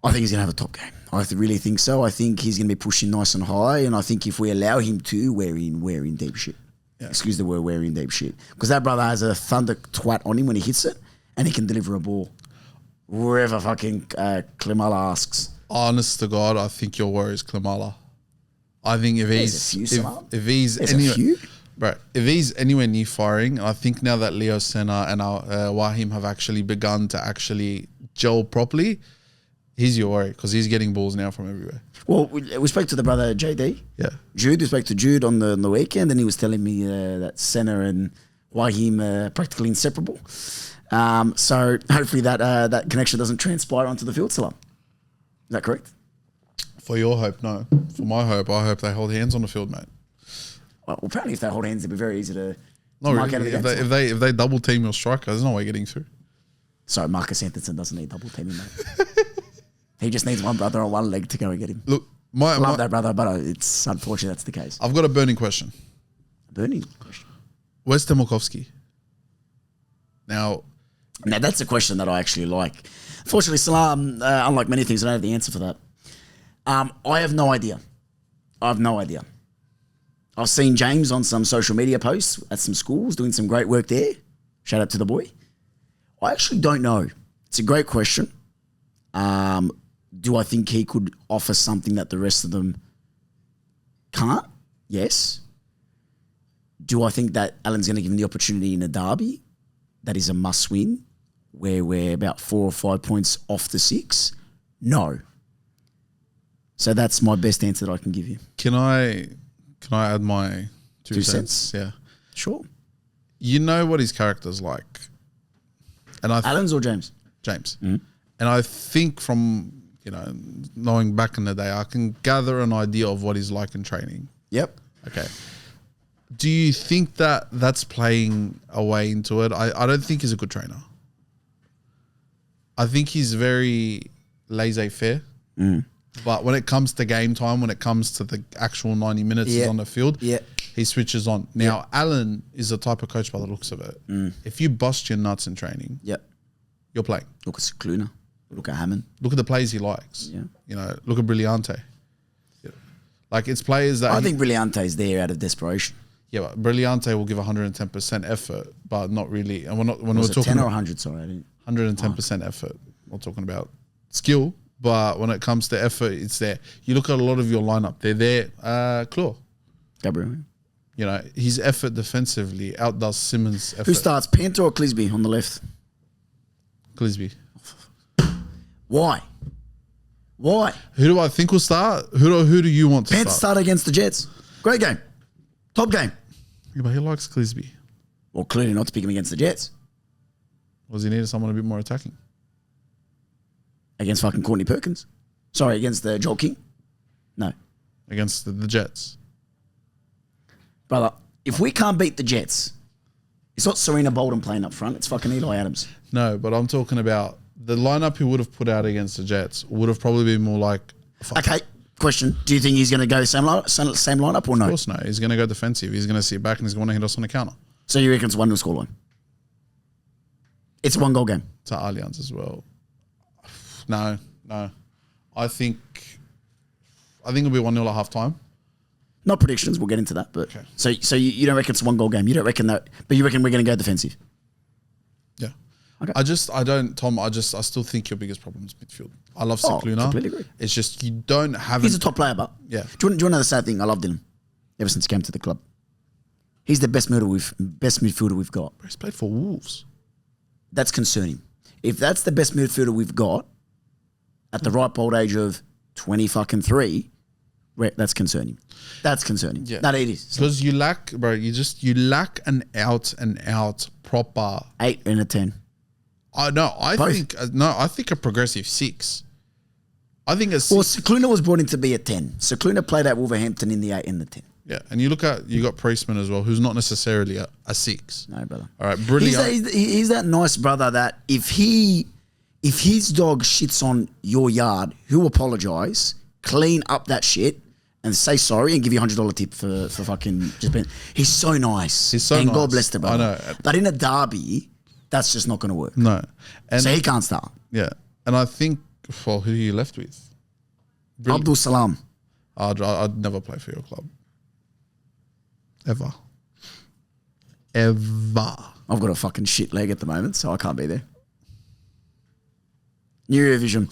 I think he's going to have a top game. I really think so. I think he's going to be pushing nice and high, and I think if we allow him to, we're in deep shit. Yeah. Excuse the word, we're in deep shit. Because that brother has a thunder twat on him when he hits it, and he can deliver a ball wherever fucking Klimala asks. Honest to God, I think your worry is Klimala. I think if he's anywhere near firing, I think now that Leo Senna and Wahim have actually begun to actually gel properly, he's your worry because he's getting balls now from everywhere. Well, we spoke to the brother JD. Yeah. Jude, we spoke to Jude on the weekend, and he was telling me that Senna and Wahim are practically inseparable. So hopefully that connection doesn't transpire onto the field, Salam. Is that correct? For your hope, no. For my hope, I hope they hold hands on the field, mate. Well, apparently if they hold hands, it'd be very easy to No, mark really. out of the game. If they double team your striker, there's no way getting through. Sorry, Marcus Anderson doesn't need double teaming, mate. He just needs one brother on one leg to go and get him. Look, love that brother, but it's unfortunate that's the case. I've got a burning question. Burning question. Where's Temukovsky? Now that's a question that I actually like. Fortunately, Salam, unlike many things, I don't have the answer for that. I have no idea. I've seen James on some social media posts at some schools doing some great work there. Shout out to the boy. I actually don't know. It's a great question. Do I think he could offer something that the rest of them can't? Yes. Do I think that Alan's going to give him the opportunity in a derby that is a must-win, where we're about 4 or 5 points off the 6? No. So that's my best answer that I can give you. Can I add my two 2 cents? cents? Yeah. Sure. You know what his character's like. And Allen's or James? James. And I think from, knowing back in the day, I can gather an idea of what he's like in training. Yep. Okay. Do you think that that's playing a way into it? I don't think he's a good trainer. I think he's very laissez-faire. But when it comes to game time, when it comes to the actual 90 minutes he's on the field, he switches on. Now, Allen is the type of coach by the looks of it. If you bust your nuts in training, you're playing. Look at Scaluna. Look at Hammond. Look at the plays he likes. Yeah. Look at Brilliante. Like, it's players that... I think Brilliante's there out of desperation. Yeah, but Brilliante will give 110% effort, but not really. And we're Was it talking 10 or 100? Sorry, I didn't. 110% effort. We're talking about skill, but when it comes to effort, it's there. You look at a lot of your lineup; they're there. Claw, Gabriel. His effort defensively outdoes Simmons' effort. Who starts, Panther or Clisby on the left? Clisby. Why? Why? Who do I think will start? Who do you want to Panther start? started against the Jets. Great game. Top game. Yeah, but he likes Clisby. Well, clearly not to pick him against the Jets. Was he needed someone a bit more attacking? Against fucking Courtney Perkins. Sorry, against the Joel King. No. Against the Jets. Brother, if we can't beat the Jets, it's not Serena Bolden playing up front. It's fucking Eli Adams. No, but I'm talking about the lineup he would have put out against the Jets would have probably been more like... Okay, question. Do you think he's going to go same lineup or no? Of course no. He's going to go defensive. He's going to sit back and he's going to hit us on the counter. So you reckon it's 1-0 scoreline? It's a 1-goal game. To Allianz as well. No. I think it'll be 1-0 at half time. Not predictions. We'll get into that. But Okay. So you don't reckon it's a 1-goal game? You don't reckon that? But you reckon we're going to go defensive? Yeah. Okay. I still think your biggest problem is midfield. I love Cicluna. Completely agree. It's just you don't have... He's a top player, but Yeah. Do you want to know the sad thing? I loved him ever since he came to the club. He's the best midfielder we've got. He's played for Wolves. That's concerning. If that's the best midfielder we've got at the ripe old age of 23, that's concerning. That's concerning. Yeah. No, it is. Because you lack an out and out proper... 8 and a 10. I think a progressive 6. I think a 6. Well, Cicluna was brought in to be a 10. Cicluna played at Wolverhampton in the 8 and the 10. Yeah, and you got Priestman as well, who's not necessarily a 6. No, brother. All right, brilliant. He's that nice brother that if his dog shits on your yard, he'll apologise, clean up that shit, and say sorry and give you $100 tip for fucking just being... He's so nice. He's so and nice. God bless the brother. I know. But in a derby, that's just not going to work. No. And So he can't start. yeah, and I think, well, who are you left with? Abdul Salam. I'd never play for your club. Ever. I've got a fucking shit leg at the moment, so I can't be there. Eurovision.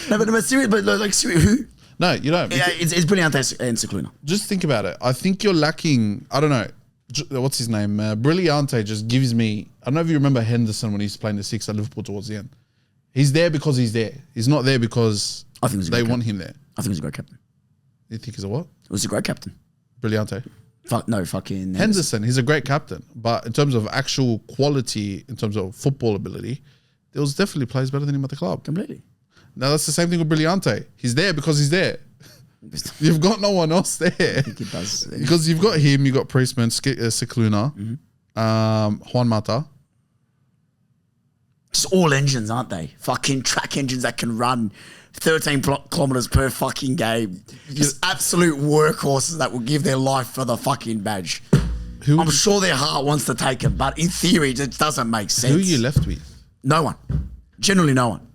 No, but serious. But like, who? No, you don't. Yeah, it's Brilliante and Cicluna. Just think about it. I think you're lacking, I don't know, what's his name? Brilliante just gives me, I don't know if you remember Henderson when he was playing the 6 at Liverpool towards the end. He's there because he's there. He's not there because I think they want him there. I think he's a great captain. You think he's a what? He was a great captain. Brilliante. Fucking Henderson, he's a great captain. But in terms of actual quality, in terms of football ability, there was definitely players better than him at the club. Completely. Now that's the same thing with Brilliante. He's there because he's there. You've got no one else there. I think he does. Because you've got him, you've got Priestman, Cicluna, Juan Mata. Just all engines, aren't they? Fucking track engines that can run 13 kilometers per fucking game. Just absolute workhorses that will give their life for the fucking badge. I'm sure their heart wants to take them, but in theory, it doesn't make sense. Who are you left with? No one. Generally, no one.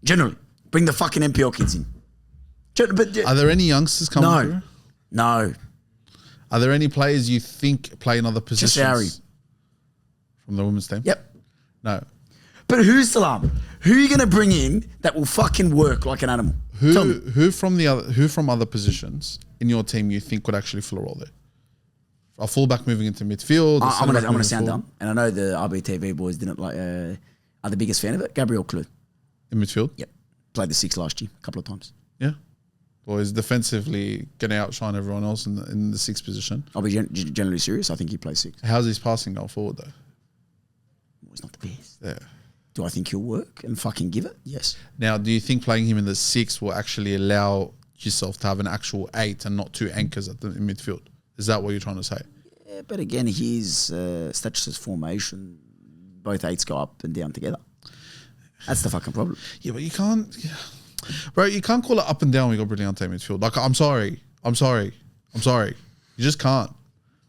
Generally. Bring the fucking NPL kids in. Are there any youngsters coming through? No. Are there any players you think play in other positions? Cheshire. From the women's team? Yep. No. But who's Salam? Who are you going to bring in that will fucking work like an animal? Tell me. Who from other positions in your team you think would actually fill a role there? A fullback moving into midfield. I'm going to sound dumb, and I know the RBTV boys didn't like. Are the biggest fan of it? Gabriel Klug. In midfield. Yep. Played the 6 last year a couple of times. Yeah. Or is defensively going to outshine everyone else in the 6th position. I'll be generally serious. I think he plays 6. How's his passing going forward, though? Well, he's not the best. Yeah. Do I think he'll work and fucking give it? Yes. Now, do you think playing him in the 6 will actually allow yourself to have an actual 8 and not 2 anchors in midfield? Is that what you're trying to say? Yeah, but again, his statuses formation, both 8s go up and down together. That's the fucking problem. Yeah, but you can't... Yeah. Bro, you can't call it up and down when you got Brillante in midfield. Like, I'm sorry. You just can't.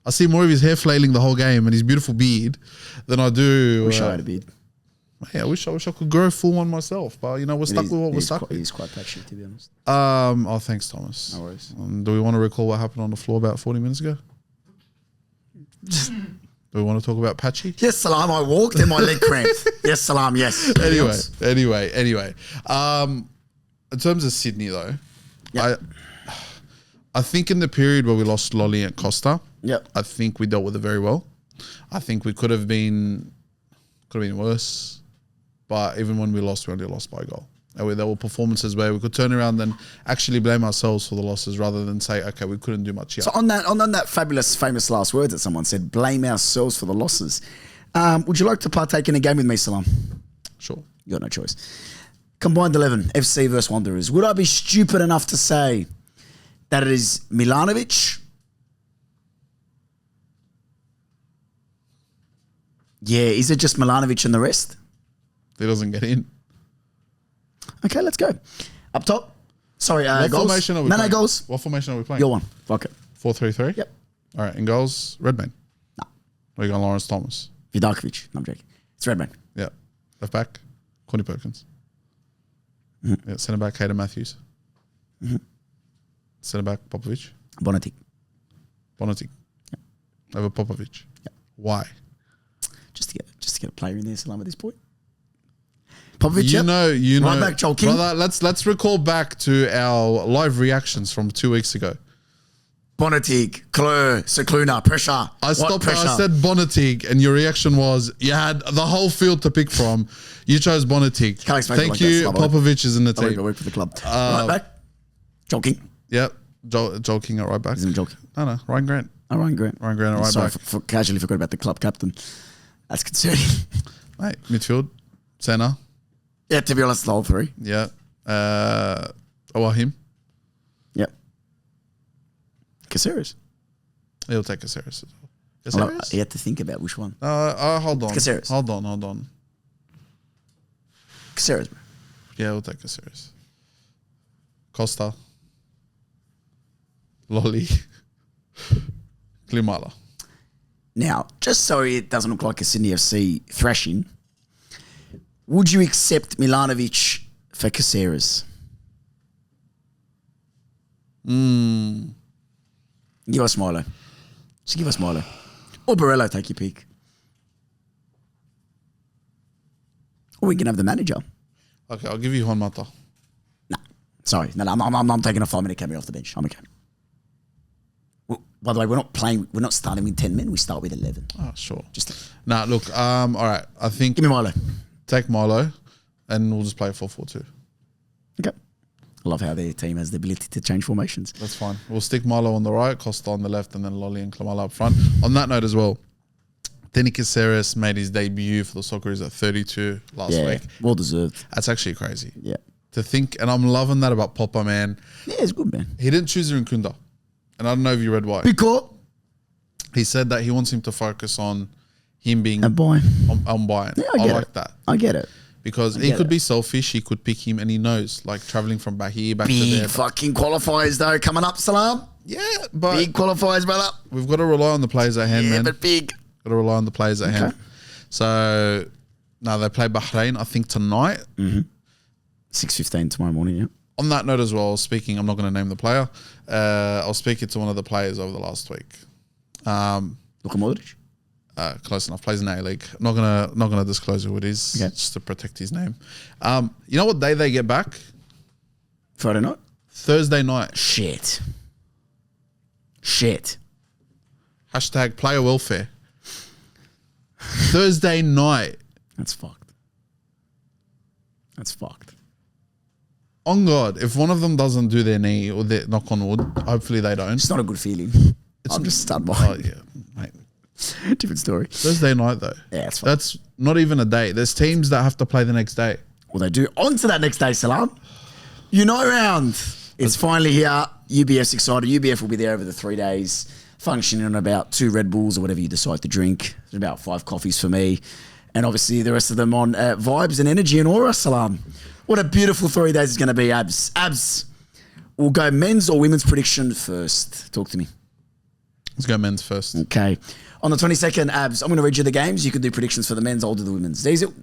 I see more of his hair flailing the whole game and his beautiful beard than I do... Wish I had a beard. Yeah, I wish I could grow a full one myself, but you know we're stuck with what we're stuck with. He's quite patchy, to be honest. Oh, thanks, Thomas. No worries. Do we want to recall what happened on the floor about 40 minutes ago? Do we want to talk about Patchy? Yes, Salam. I walked and my leg cramped. Yes, Salam. Yes. Anyway. In terms of Sydney, though, Yep. I think in the period where we lost Lolly and Costa, Yep. I think we dealt with it very well. I think we could have been worse. But even when we lost, we only lost by a goal. And there were performances where we could turn around and actually blame ourselves for the losses rather than say, okay, we couldn't do much here. So on that fabulous, famous last words that someone said, blame ourselves for the losses. Would you like to partake in a game with me, Salam? Sure. You got no choice. Combined 11, FC versus Wanderers. Would I be stupid enough to say that it is Milanovic? Yeah, is it just Milanovic and the rest? He doesn't get in. Okay, let's go. Up top. Sorry, What goals. formation are we No, playing? goals. What formation are we playing? Your one. Fuck it. 4-3-3? Yep. All right, in goals, Redmayne. No. Or you got Lawrence Thomas? Vidakovic. No, I'm joking. It's Redman. Yeah. Left back, Corny Perkins. Yeah, centre back, Hayden Matthews. Centre back, Popovic. Bonatic. Bonatic. Over Popovic. Yep. Why? Just to get a player in there, Salam, at this point. Popovic, You know. Right back, Joel King. Brother, let's recall back to our live reactions from 2 weeks ago. Bonatic, Kleur, Secluna, pressure. I stopped. I said Bonatig, and your reaction was you had the whole field to pick from. You chose Bonatig. Can't expect it Thank like you. that, Slavo. Popovic is in the I team. work for the club. Right back, Joel King. Yep. Joel King at right back. Isn't it Joel King? No, Ryan Grant. Oh, Ryan Grant. Ryan Grant at right Sorry, back. for casually forgot about the club captain. That's concerning. Mate, midfield, centre. Yeah, to be honest, the whole 3. Yeah. Awahim. Yep. Caceres. He'll take Caceres as well. Well, Caceres? you had to think about which one. Hold on. Caceres. Hold on. Caceres, bro. Yeah, we'll take Caceres. Costa. Lolly. Klimala. Now, just so it doesn't look like a Sydney FC thrashing, would you accept Milanovic for Caceres? Give us Milo. Just give us Milo. Or Barello, take your pick. Or we can have the manager. Okay, I'll give you Juan Mata. Nah, sorry. No, I'm taking a 5-minute cameo off the bench. I'm okay. Well, by the way, we're not starting with 10 men. We start with 11. Oh, sure. Just Look, all right. I think give me Milo. take Milo and we'll just play 4-4-2. Okay. I love how their team has the ability to change formations. That's fine. We'll stick Milo on the right, Costa on the left, and then Lolly and Klimala up front. On that note as well, Denny Caceres made his debut for the Socceroos at 32 last week. Well deserved. That's actually crazy. Yeah. To think, and I'm loving that about Popper, man. Yeah, it's good, man. He didn't choose Nkunda. And I don't know if you read why. Because He said that he wants him to focus on him being a boy. on buying. Yeah, I get like it. that. I get it. Because he could be selfish. He could pick him and he knows, like traveling from back here, back to Big there. fucking qualifiers though coming up, Salam. Yeah, but Big qualifiers, brother. we've got to rely on the players at hand, Yeah, man. but big. Got to rely on the players at hand. So, now they play Bahrain, I think, tonight. 6:15 tomorrow morning, yeah. On that note as well, I'm not going to name the player. I was speaking to one of the players over the last week. Luka Modric. Close enough. Plays in A-League. I'm not gonna disclose who it is, Okay. just to protect his name. You know what day they get back? Friday night. Thursday night. Shit. Hashtag player welfare. Thursday night. That's fucked. on God, if one of them doesn't do their knee or their knock on wood, hopefully they don't. It's not a good feeling. I'm just stunned by Oh it. yeah, mate. Different story. Thursday night though. Yeah, it's fine. That's not even a day. There's teams that have to play the next day. Well, they do. On to that next day, Salam. Unite round. It's finally here. UBF's excited. UBF will be there over the 3 days, functioning on about 2 Red Bulls or whatever you decide to drink. There's about 5 coffees for me. And obviously the rest of them on vibes and energy and aura, Salam. What a beautiful 3 days it's going to be, Abs. Abs, we'll go men's or women's prediction first. Talk to me. Let's go men's first. Okay. On the 22nd, Abs, I'm going to read you the games. You can do predictions for the men's. I'll do the women's. Diesel.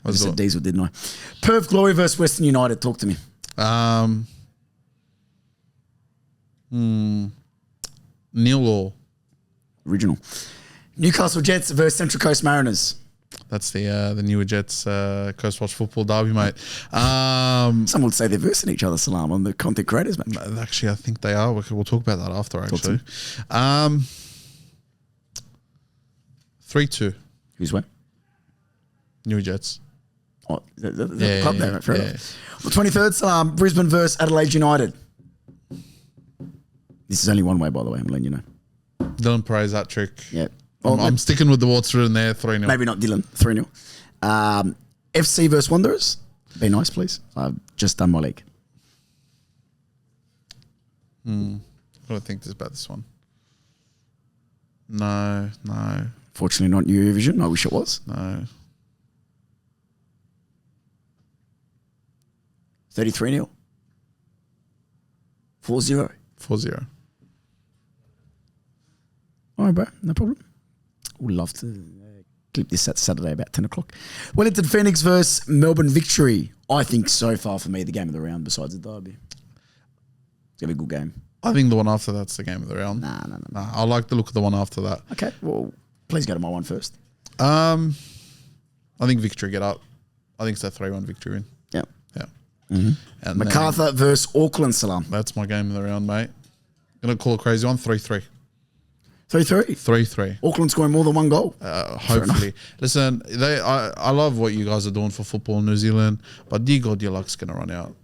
I just said Diesel, didn't I? Perth Glory versus Western United. Talk to me. Neil or Original. Newcastle Jets versus Central Coast Mariners. that's the newer Jets Coast Watch football derby, mate. Some would say they're versing each other, Salam, on the content creators match. Actually, I think they are. We'll talk about that after. Actually, 3-2 Who's where? New Jets. Oh, the Yeah, club yeah, there, fair yeah. enough. The 23rd, Salam, Brisbane versus Adelaide United. This is only one way, by the way. I'm letting you know. Dylan Perez hat trick. Yeah. I'm sticking with the water in there. 3-0. Maybe not Dylan. 3-0. FC versus Wanderers. Be nice, please. I've just done my leg. What do I think about this one? No. Fortunately, not New Vision. I wish it was. No. 33-0. 4-0. 4-0. All right, bro. No problem. Would love to clip this at Saturday about 10 o'clock. Wellington Phoenix versus Melbourne Victory. I think so far for me, the game of the round besides the derby. It's going to be a good game. I think the one after that's the game of the round. Nah. I like the look of the one after that. Okay, well, please go to my one first. I think Victory get up. I think it's a 3-1 victory win. Yeah. Yeah. Mm-hmm. And MacArthur versus Auckland, Salam. that's my game of the round, mate. Gonna call a crazy one. 3-3. 3-3. 3-3. Auckland scoring more than one goal. Hopefully. Listen, I love what you guys are doing for football in New Zealand, but dear God, your luck's gonna run out.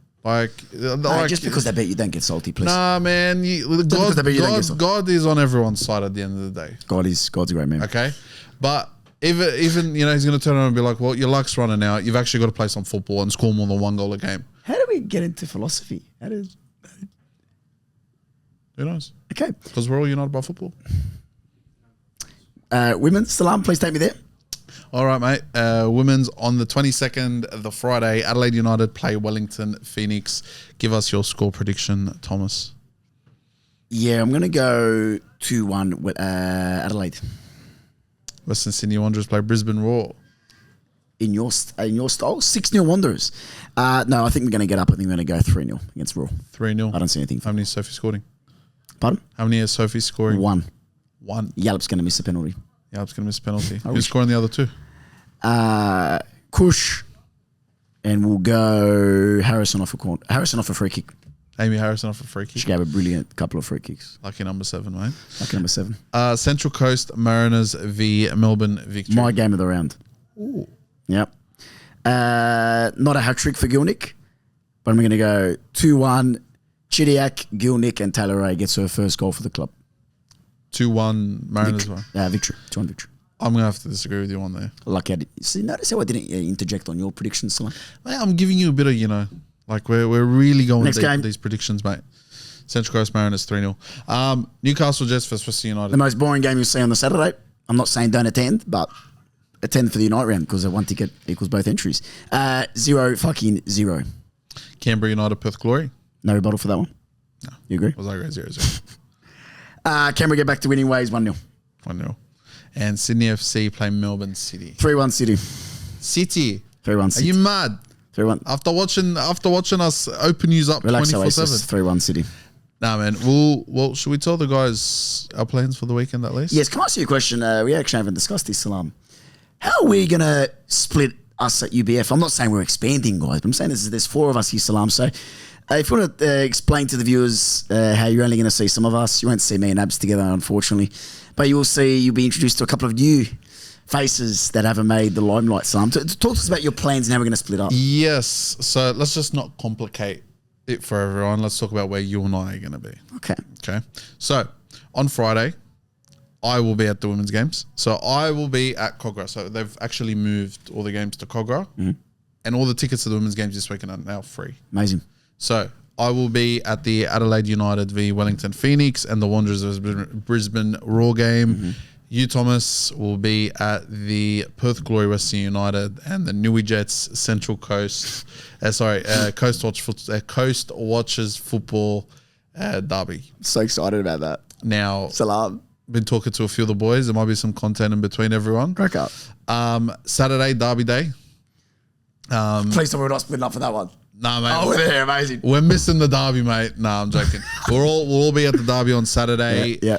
Just because they beat you, don't get salty, please. Nah, man. because they beat you, don't get salty. God is on everyone's side at the end of the day. God's a great man. Okay, but even he's going to turn around and be like, well, your luck's running out. You've actually got to play some football and score more than 1 goal a game. How do we get into philosophy? Who knows? Okay. Because we're all united by football. Women, Salam, please take me there. All right, mate. Women's on the 22nd, the Friday. Adelaide United play Wellington Phoenix. Give us your score prediction, Thomas. Yeah, I'm going to go 2-1 with Adelaide. Western Sydney Wanderers play Brisbane Roar. In your style, 6-0 Wanderers. No, I think we're going to get up. I think we're going to go 3-0 against Roar. 3-0. I don't see anything. How many is Sophie scoring? Pardon? How many is Sophie scoring? 1. 1. Yallop's going to miss a penalty. Yallop's going to miss a penalty. Who's wish. scoring the other 2? Kush, and we'll go Harrison off a free kick. Amy Harrison off a free kick. She gave a brilliant couple of free kicks. Lucky number 7, mate. Lucky number 7. Central Coast Mariners v Melbourne Victory. My game of the round. Ooh. Yep. Not a hat trick for Gilnick, but I'm going to go 2-1. Chidiac, Gilnick, and Taylor Ray gets her first goal for the club. 2-1 Mariners. Victory. 2-1 victory. I'm going to have to disagree with you on there. Lucky I did. See, notice how I didn't interject on your predictions, Salam. Mate, I'm giving you a bit of, like we're really going Next deep game. with these predictions, mate. Central Coast Mariners 3-0. Newcastle Jets versus Western United. The most boring game you'll see on the Saturday. I'm not saying don't attend, but attend for the Unite round because one ticket equals both entries. 0-0. Canberra United Perth Glory. No rebuttal for that one? No. You agree? Was I agree? 0-0. Canberra get back to winning ways 1-0. 1-0. And Sydney FC play Melbourne City. 3-1 City. City. 3-1 Are City. you mad? 3-1. After watching us open news up Relax, 24/7. Oasis. 3-1 City. Nah, man. Well, should we tell the guys our plans for the weekend at least? Yes, can I ask you a question? We actually haven't discussed this, Salam. How are we going to split us at UBF? I'm not saying we're expanding, guys, but I'm saying there's 4 of us here, Salam. So if you want to explain to the viewers how you're only going to see some of us, you won't see me and Abs together, unfortunately. But you'll be introduced to a couple of new faces that haven't made the limelight, Salam. Talk to us about your plans and how we're going to split up. Yes. So let's just not complicate it for everyone. Let's talk about where you and I are going to be. Okay. Okay. So on Friday, I will be at the women's games. So I will be at Cogra. So they've actually moved all the games to Cogra. And all the tickets to the women's games this weekend are now free. Amazing. So I will be at the Adelaide United v Wellington Phoenix and the Wanderers of Brisbane Raw game. You, Thomas, will be at the Perth Glory Western United and the Newey Jets Central Coast. Coast Watchers Football derby. So excited about that. Now, Salam. been talking to a few of the boys. There might be some content in between everyone. Crack up. Saturday, derby day. Please tell me we're not splitting up for that one. Nah, mate. Oh, we're there. Amazing. We're missing the derby, mate. Nah, I'm joking. we'll all be at the derby on Saturday. Yeah.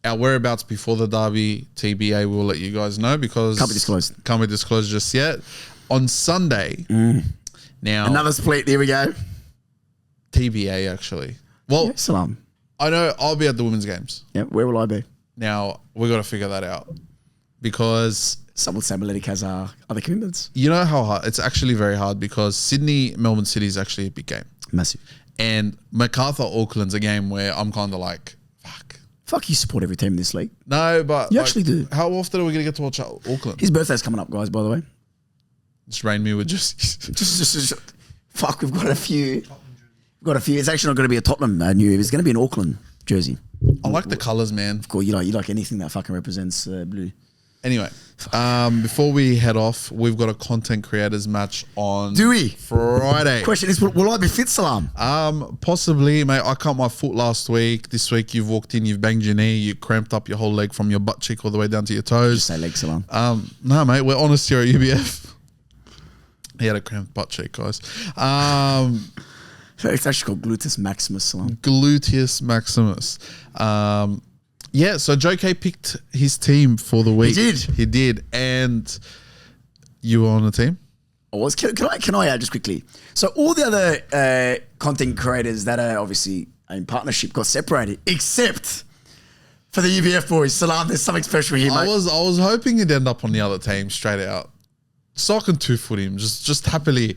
Our whereabouts before the derby, TBA, we'll let you guys know because Can't be disclosed. Can't be disclosed just yet. On Sunday, now Another split. Here we go. TBA actually. Well, Salam. I know I'll be at the women's games. Yeah. Where will I be? Now we got to figure that out because Someone say Maletic has other commitments. you know how hard it's actually very hard because Sydney Melbourne City is actually a big game, Massive. and Macarthur Auckland's a game where I'm kind of like, Fuck, you support every team in this league. no, but You like, actually do. How often are we gonna get to watch Auckland? His birthday's coming up, guys, by the way. Just rain me with just Just fuck, we've got a few. It's actually not going to be a Tottenham New Year. It's going to be an Auckland jersey. I like the colours, man. Cool. You like anything that fucking represents blue. Anyway, before we head off, we've got a content creators match on Do we? Friday. Question is, will I be fit, Salam? Possibly, mate. I cut my foot last week. This week you've walked in, you've banged your knee, you cramped up your whole leg from your butt cheek all the way down to your toes. Just say leg, Salam. No, mate. We're honest here at UBF. He had a cramped butt cheek, guys. It's actually called gluteus maximus, Salam. Gluteus maximus. Yeah, so Joe K picked his team for the week. He did. And you were on the team? Can I add just quickly? So all the other content creators that are obviously in partnership got separated, except for the UBF boys. Salam, there's something special here, mate. I was hoping he'd end up on the other team straight out. So I can two-foot him. Just happily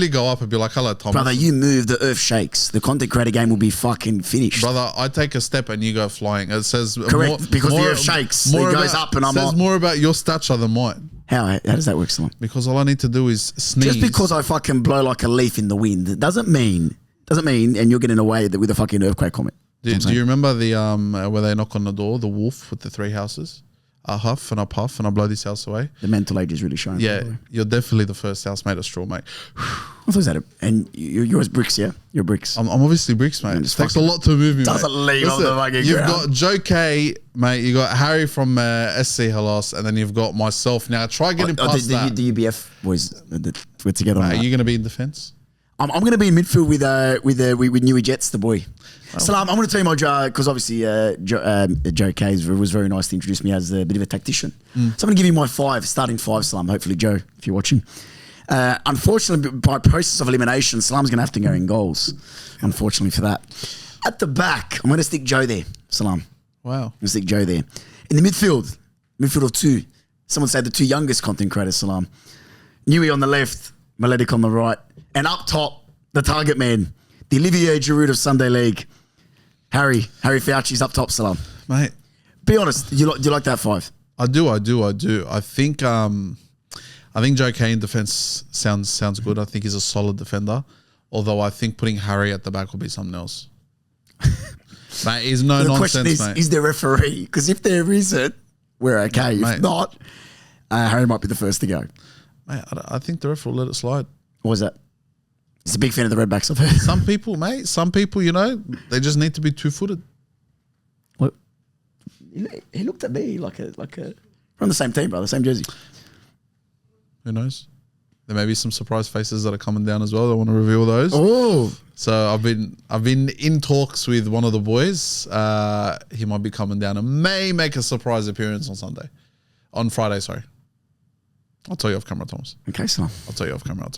go up and be like, hello, Thomas. Brother, you move, the earth shakes. The content creator game will be fucking finished. Brother, I take a step and you go flying. It says correct, because the earth shakes. It goes up and I'm says on. more about your stature than mine. How does that work, Salam? Because all I need to do is sneeze. Just because I fucking blow like a leaf in the wind, it doesn't mean, and you're getting away with a fucking earthquake comment. Do you remember the where they knock on the door, the wolf with the 3 houses? I huff and I puff and I blow this house away. The mental age is really showing. Yeah, you're definitely the first housemate of straw, mate. I thought that, and yours bricks, yeah? You're bricks. I'm obviously bricks, mate. It takes a lot to move me, doesn't mate. leave on the fucking You've ground. got Joe K, mate. You got Harry from SC Halas, and then you've got myself. Now try getting past that. The UBF boys, we're together. Are you going to be in defence? I'm going to be in midfield with Newey Jets, the boy. Salam, I'm going to tell you my job because obviously Joe K was very nice to introduce me as a bit of a tactician. So I'm going to give you my starting five, Salam. Hopefully, Joe, if you're watching. Unfortunately, by process of elimination, Salam's going to have to go in goals. Unfortunately for that. At the back, I'm going to stick Joe there, Salam. Wow. I'm going to stick Joe there. In the midfield of 2. Someone say the 2 youngest content creators, Salam. Newey on the left, Maletic on the right. And up top, the target man, the Olivier Giroud of Sunday League. Harry Fauci's up top, Salam. Mate. Be honest, do you like that 5? I do. I think Joe K in defence sounds good. I think he's a solid defender. Although I think putting Harry at the back will be something else. Mate, he's no nonsense, question is, mate. is there a referee? Because if there isn't, we're okay. Mate. If not, Harry might be the first to go. Mate, I think the ref will let it slide. What was that? He's a big fan of the Redbacks, I've heard. Some people, mate, they just need to be 2-footed. What? He looked at me like a. We're on the same team, brother, same jersey. Who knows? There may be some surprise faces that are coming down as well. I want to reveal those. Oh, So I've been in talks with one of the boys. He might be coming down and may make a surprise appearance on Friday. Sorry, I'll tell you off camera, Thomas. okay, so I'll tell you off camera.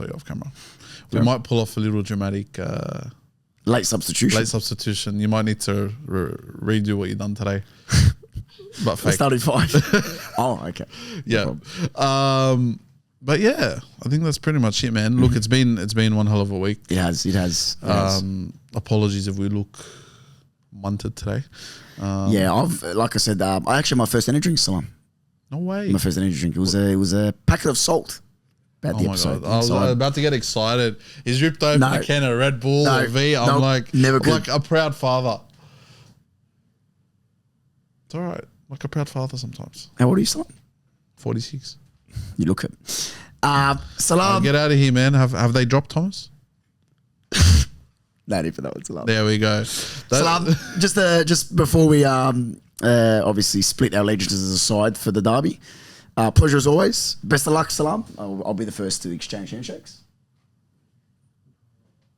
We might pull off a little dramatic late substitution. late substitution. You might need to redo what you've done today. but I fake. started 5. Oh, okay. Yeah. No problem. But yeah, I think that's pretty much it, man. Look, it's been one hell of a week. It has. It has. Apologies if we look munted today. Yeah, like I said, I actually my first energy drink, Salam. No way. My first energy drink. It was a packet of salt. About Oh the my episode. god! I was So about to get excited. He's ripped open No. a can of Red Bull No. or V. I'm Nope. like, Never could. like a proud father. It's all right, like a proud father sometimes. How old are you, Salam? 46. You look it. Salam. Get out of here, man. Have they dropped Thomas? No need for that one, Salam. There we go. Salam, just before we obviously split our allegiances aside for the derby, pleasure as always. Best of luck, Salam. I'll be the first to exchange handshakes.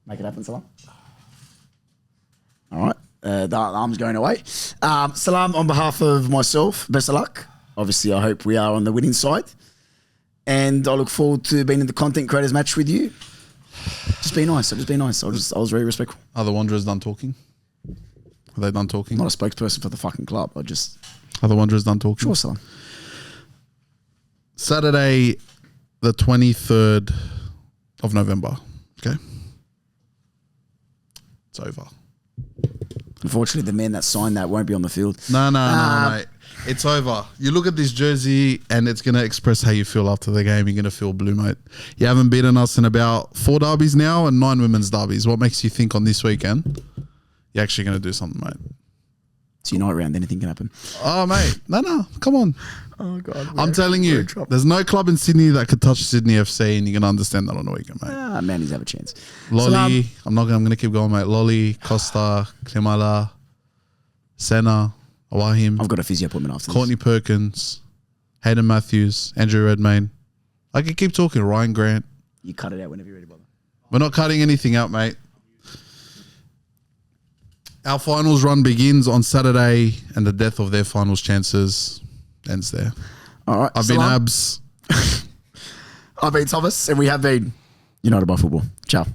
Make it happen, Salam. All right, the arm's going away. Salam, on behalf of myself, best of luck. Obviously, I hope we are on the winning side, and I look forward to being in the content creators match with you. Just be nice. Just be nice. I was very respectful. Are the Wanderers done talking? Are they done talking? I'm not a spokesperson for the fucking club. I just Are the Wanderers done talking? sure, Salam. Saturday, the 23rd of November. Okay. It's over. Unfortunately, the man that signed that won't be on the field. No, mate. It's over. You look at this jersey and it's going to express how you feel after the game. You're going to feel blue, mate. You haven't beaten us in about 4 derbies now and 9 women's derbies. What makes you think on this weekend you're actually going to do something, mate? It's Unite round. Anything can happen. Oh, mate. No. Come on. Oh God! I'm telling you, there's no club in Sydney that could touch Sydney FC, and you're going to understand that on the weekend, mate. Manny's have a chance. Lolly, I'm going to keep going, mate. Lolly, Costa, Klimala, Senna, Awahim, I've got a physio appointment after Courtney Perkins, Hayden Matthews, Andrew Redmayne. I could keep talking. Ryan Grant. this. You cut it out whenever you're ready, brother. We're not cutting anything out, mate. Our finals run begins on Saturday, and the death of their finals chances ends there. All right. I've been Abs. I've been Thomas, and we have been United by Football. Ciao. To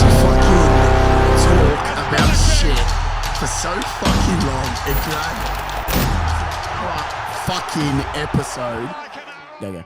fucking talk about shit for so fucking long and drag our fucking episode. There you go.